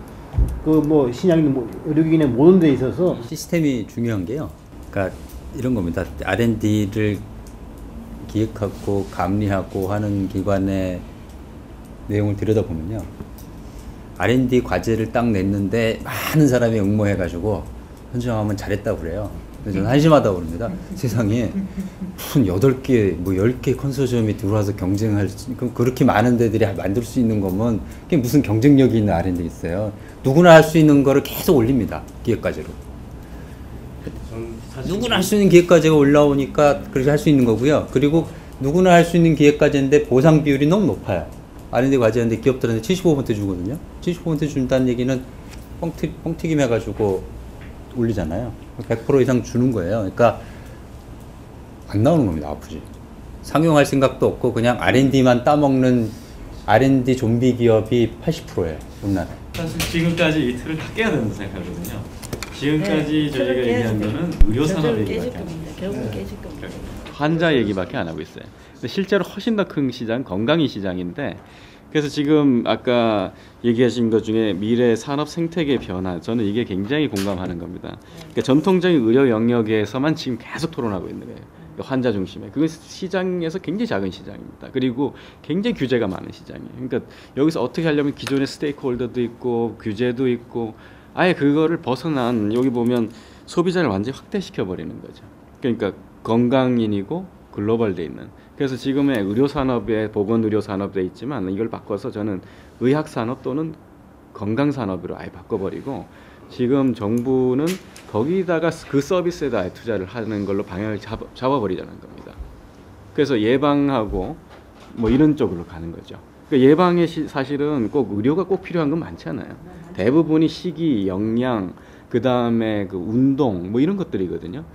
D: 그 뭐 신약이나 뭐 의료기기에 모든 데 있어서
B: 시스템이 중요한 게요. 그러니까 이런 겁니다. R&D를 기획하고 감리하고 하는 기관의 내용을 들여다보면요. R&D 과제를 딱 냈는데 많은 사람이 응모해가지고 선정하면 잘했다고 그래요. 저는 한심하다고 그럽니다. 세상에 무슨 8개, 뭐 10개 컨소시엄이 들어와서 경쟁할 그럼 그렇게 많은 데들이 만들 수 있는 거면 그게 무슨 경쟁력이 있는 R&D 있어요. 누구나 할 수 있는 거를 계속 올립니다. 기획과제로. 누구나 할 수 있는 기획과제가 올라오니까 그렇게 할 수 있는 거고요. 그리고 누구나 할 수 있는 기획과제인데 보상 비율이 너무 높아요. R&D 과제인데 기업들한테 75% 주거든요. 75% 준다는 얘기는 뻥튀김 해가지고 올리잖아요. 100% 이상 주는 거예요. 그러니까 안 나오는 겁니다. 아프지. 상용할 생각도 없고 그냥 R&D만 따먹는 R&D 좀비 기업이 80%예요. 우리나라.
F: 사실 지금까지 이 틀을 다 깨야 된다고 생각하거든요. 지금까지
E: 네,
F: 저희가 얘기한 거는 의료산업 얘기밖에 안
E: 겁니다. 결국 깨질 겁니다.
F: 환자 얘기밖에 안 하고 있어요. 근데 실제로 훨씬 더 큰 시장, 건강이 시장인데 그래서 지금 아까 얘기하신 것 중에 미래 산업 생태계 변화, 저는 이게 굉장히 공감하는 겁니다. 그러니까 전통적인 의료 영역에서만 지금 계속 토론하고 있는 거예요. 그러니까 환자 중심에. 그건 시장에서 굉장히 작은 시장입니다. 그리고 굉장히 규제가 많은 시장이에요. 그러니까 여기서 어떻게 하려면 기존의 스테이크홀더도 있고 규제도 있고 아예 그거를 벗어난 여기 보면 소비자를 완전히 확대시켜 버리는 거죠. 그러니까 건강인이고 글로벌돼 있는. 그래서 지금의 의료산업에 보건의료산업돼 있지만 이걸 바꿔서 저는 의학산업 또는 건강산업으로 아예 바꿔버리고 지금 정부는 거기다가 그 서비스에다 아예 투자를 하는 걸로 방향을 잡아버리자는 겁니다. 그래서 예방하고 뭐 이런 쪽으로 가는 거죠. 그러니까 예방에 사실은 꼭 의료가 꼭 필요한 건 많잖아요. 대부분이 식이, 영양, 그 다음에 그 운동 뭐 이런 것들이거든요.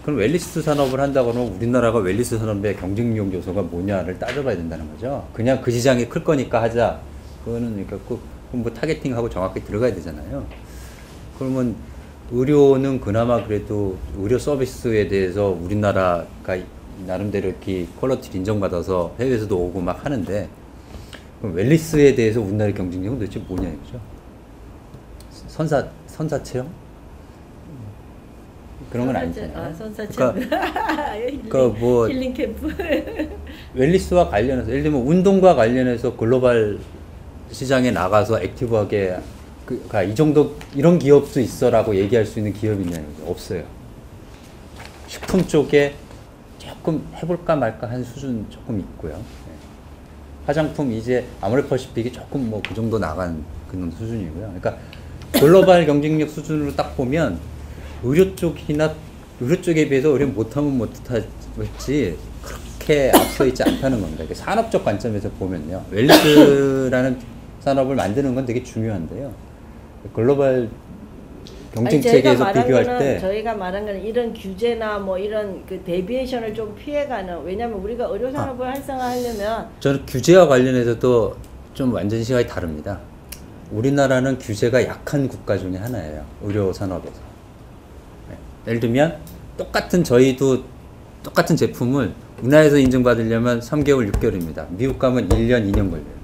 B: 그럼 웰니스 산업을 한다고 하면 우리나라가 웰니스 산업의 경쟁력 요소가 뭐냐를 따져봐야 된다는 거죠. 그냥 그 시장이 클 거니까 하자. 그거는 그러니까 뭐 타겟팅하고 정확히 들어가야 되잖아요. 그러면 의료는 그나마 그래도 의료 서비스에 대해서 우리나라가 나름대로 이렇게 퀄리티를 인정받아서 해외에서도 오고 막 하는데 그럼 웰니스에 대해서 우리나라의 경쟁력은 도대체 뭐냐 이거죠. 선사 체험? 그런 건 아니잖아요. 그러니까 뭐
E: 힐링 캠프.
B: 웰니스와 관련해서 예를 들면 운동과 관련해서 글로벌 시장에 나가서 액티브하게 이 정도 이런 기업도 있어라고 얘기할 수 있는 기업이 있냐는 거죠. 없어요. 식품 쪽에 조금 해볼까 말까 한 수준 조금 있고요. 네. 화장품 이제 아모레퍼시픽이 조금 뭐 그 정도 나간 그런 수준이고요. 그러니까 글로벌 경쟁력 수준으로 딱 보면 의료 쪽에 비해서 우리는 못하면 못하지 그렇게 앞서 있지 않다는 겁니다. 산업적 관점에서 보면요. 웰니스라는 산업을 만드는 건 되게 중요한데요. 글로벌 경쟁 체계에서 비교할 때
E: 저희가 말한 거는 이런 규제나 뭐 이런 그 데비에이션을 좀 피해가는, 왜냐하면 우리가 의료 산업을 활성화하려면 저는
B: 규제와 관련해서도 좀 완전히 시각이 다릅니다. 우리나라는 규제가 약한 국가 중에 하나예요. 의료 산업에서. 네. 예를 들면 저희도 똑같은 제품을 우리나라에서 인증받으려면 3개월, 6개월입니다. 미국 가면 1년, 2년 걸려요.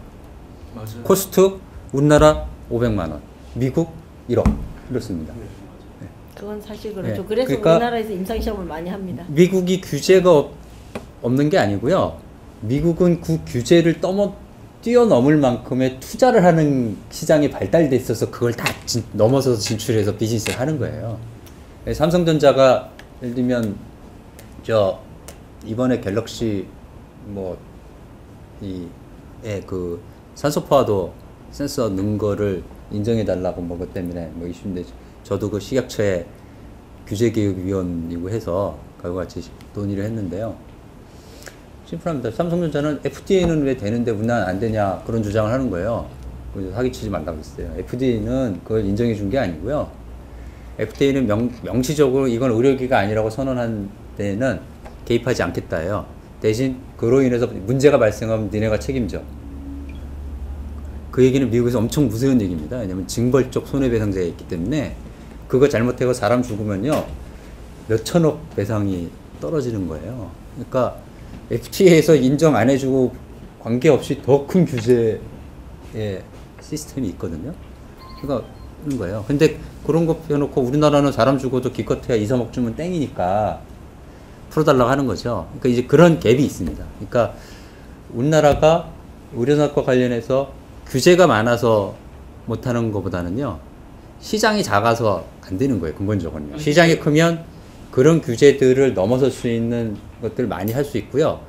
B: 맞아요. 코스트 우리나라 500만 원, 미국 1억 이렇습니다. 네.
E: 그건 사실 그렇죠.
B: 네.
E: 그래서
B: 그러니까
E: 우리나라에서 임상시험을 많이 합니다.
B: 미국이 규제가 없는 게 아니고요. 미국은 그 규제를 뛰어넘을 만큼의 투자를 하는 시장이 발달돼 있어서 그걸 다 넘어서서 진출해서 비즈니스를 하는 거예요. 삼성전자가 예를 들면 이번에 갤럭시 그 산소포화도 센서 넣은 거를 인정해 달라고 그것 때문에 이슈인데, 저도 그 식약처의 규제개혁위원이고 해서 그와 같이 논의를 했는데요. 심플합니다. 삼성전자는 FDA는 왜 되는데 우리나라는 안 되냐 그런 주장을 하는 거예요. 그래서 사기치지 말라고 했어요. FDA는 그걸 인정해 준 게 아니고요. FDA는 명시적으로 이건 의료기가 아니라고 선언한 데에는 개입하지 않겠다예요. 대신 그로 인해서 문제가 발생하면 니네가 책임져. 그 얘기는 미국에서 엄청 무서운 얘기입니다. 왜냐면 징벌적 손해배상제가 있기 때문에 그거 잘못해서 사람 죽으면요 몇 천억 배상이 떨어지는 거예요. 그러니까 FTA에서 인정 안 해주고 관계없이 더 큰 규제의 시스템이 있거든요. 그러니까 그런 거예요. 근데 그런 거 펴놓고 우리나라는 사람 죽어도 기껏해야 2, 3억 주면 땡이니까 풀어달라고 하는 거죠. 그러니까 이제 그런 갭이 있습니다. 그러니까 우리나라가 의료산업과 관련해서 규제가 많아서 못하는 것보다는요, 시장이 작아서 안 되는 거예요. 근본적으로는. 시장이 크면 그런 규제들을 넘어설 수 있는 것들 많이 할 수 있고요.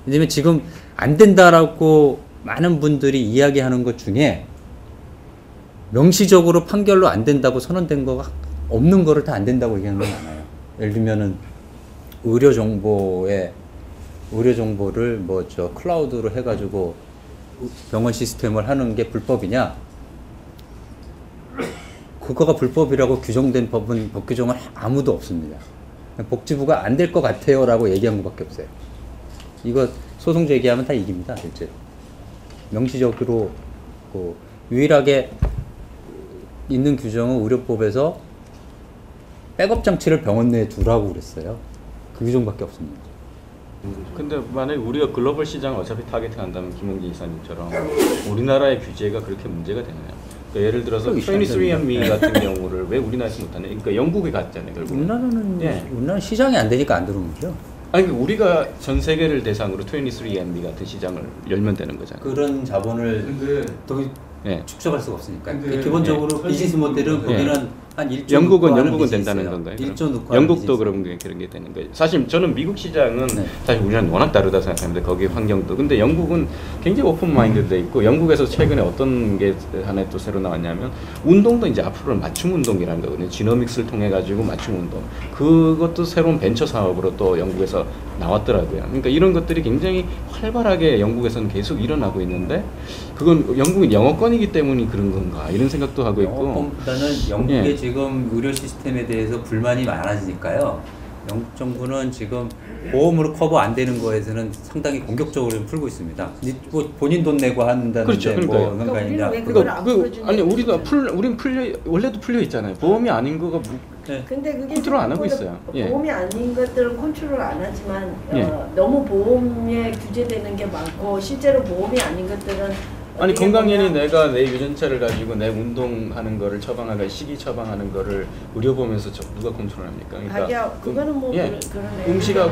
B: 왜냐면 지금 안 된다라고 많은 분들이 이야기하는 것 중에 명시적으로 판결로 안 된다고 선언된 거가 없는 거를 다 안 된다고 얘기하는 건 많아요. 예를 들면은 의료 정보를 클라우드로 해가지고 병원 시스템을 하는 게 불법이냐? 그거가 불법이라고 규정된 법 규정은 아무도 없습니다. 복지부가 안 될 것 같아요 라고 얘기한 것밖에 없어요. 이거 소송 제기하면 다 이깁니다, 실제로. 명시적으로 유일하게 있는 규정은 의료법에서 백업 장치를 병원 내에 두라고 그랬어요. 그 규정밖에 없습니다.
F: 근데 만약에 우리가 글로벌 시장을 어차피 타겟한다면 김홍기 이사님처럼 우리나라의 규제가 그렇게 문제가 되느냐? 그러니까 예를 들어서 23andMe 같은 경우를 왜 우리나라에서 못하냐? 그러니까 영국에 갔잖아요, 결국.
B: 우리나라는 시장이 안 되니까 안 들어오는 거죠.
F: 아니 우리가 전 세계를 대상으로 23andMe 같은 시장을 열면 되는 거잖아요.
B: 그런 자본을 또 축적할 수가 없으니까. 기본적으로 비즈니스 모델은 거기는 한 1조
F: 영국은 된다는 건가요?
B: 1조 넣고
F: 영국도 그런 게 되는 거예요. 사실 저는 미국 시장은 사실 우리랑 워낙 다르다 생각하는데 거기 환경도. 근데 영국은 굉장히 오픈 마인드 돼 있고, 영국에서 최근에 어떤 게 하나 또 새로 나왔냐면 운동도 이제 앞으로는 맞춤 운동이라는 거거든요. 지노믹스를 통해 가지고 맞춤 운동. 그것도 새로운 벤처 사업으로 또 영국에서 나왔더라고요. 그러니까 이런 것들이 굉장히 활발하게 영국에서는 계속 일어나고 있는데, 그건 영국은 영어권이기 때문에 그런 건가 이런 생각도 하고 있고.
B: 영어권보다는 영국의 지금 의료 시스템에 대해서 불만이 많아지니까요. 영국 정부는 지금 보험으로 커버 안 되는 거에서는 상당히 공격적으로 풀고 있습니다. 뭐 본인 돈 내고 한다는데
F: 그렇죠.
B: 뭐 상관이냐?
F: 아니 우리는 원래도 풀려 있잖아요. 보험이 아닌 거가
E: 근데 그게
F: 컨트롤 안 하고 있어요.
E: 보험이 아닌 것들은 컨트롤 안 하지만 너무 보험에 규제되는 게 많고 실제로 보험이 아닌 것들은
F: 아니 건강연이 내가 내 유전자를 가지고 내 운동하는 거를 처방하고 시기 처방하는 거를 의료보험에서 누가 컨트롤합니까? 그러니까
E: 그거는 뭐 그런
F: 음식하고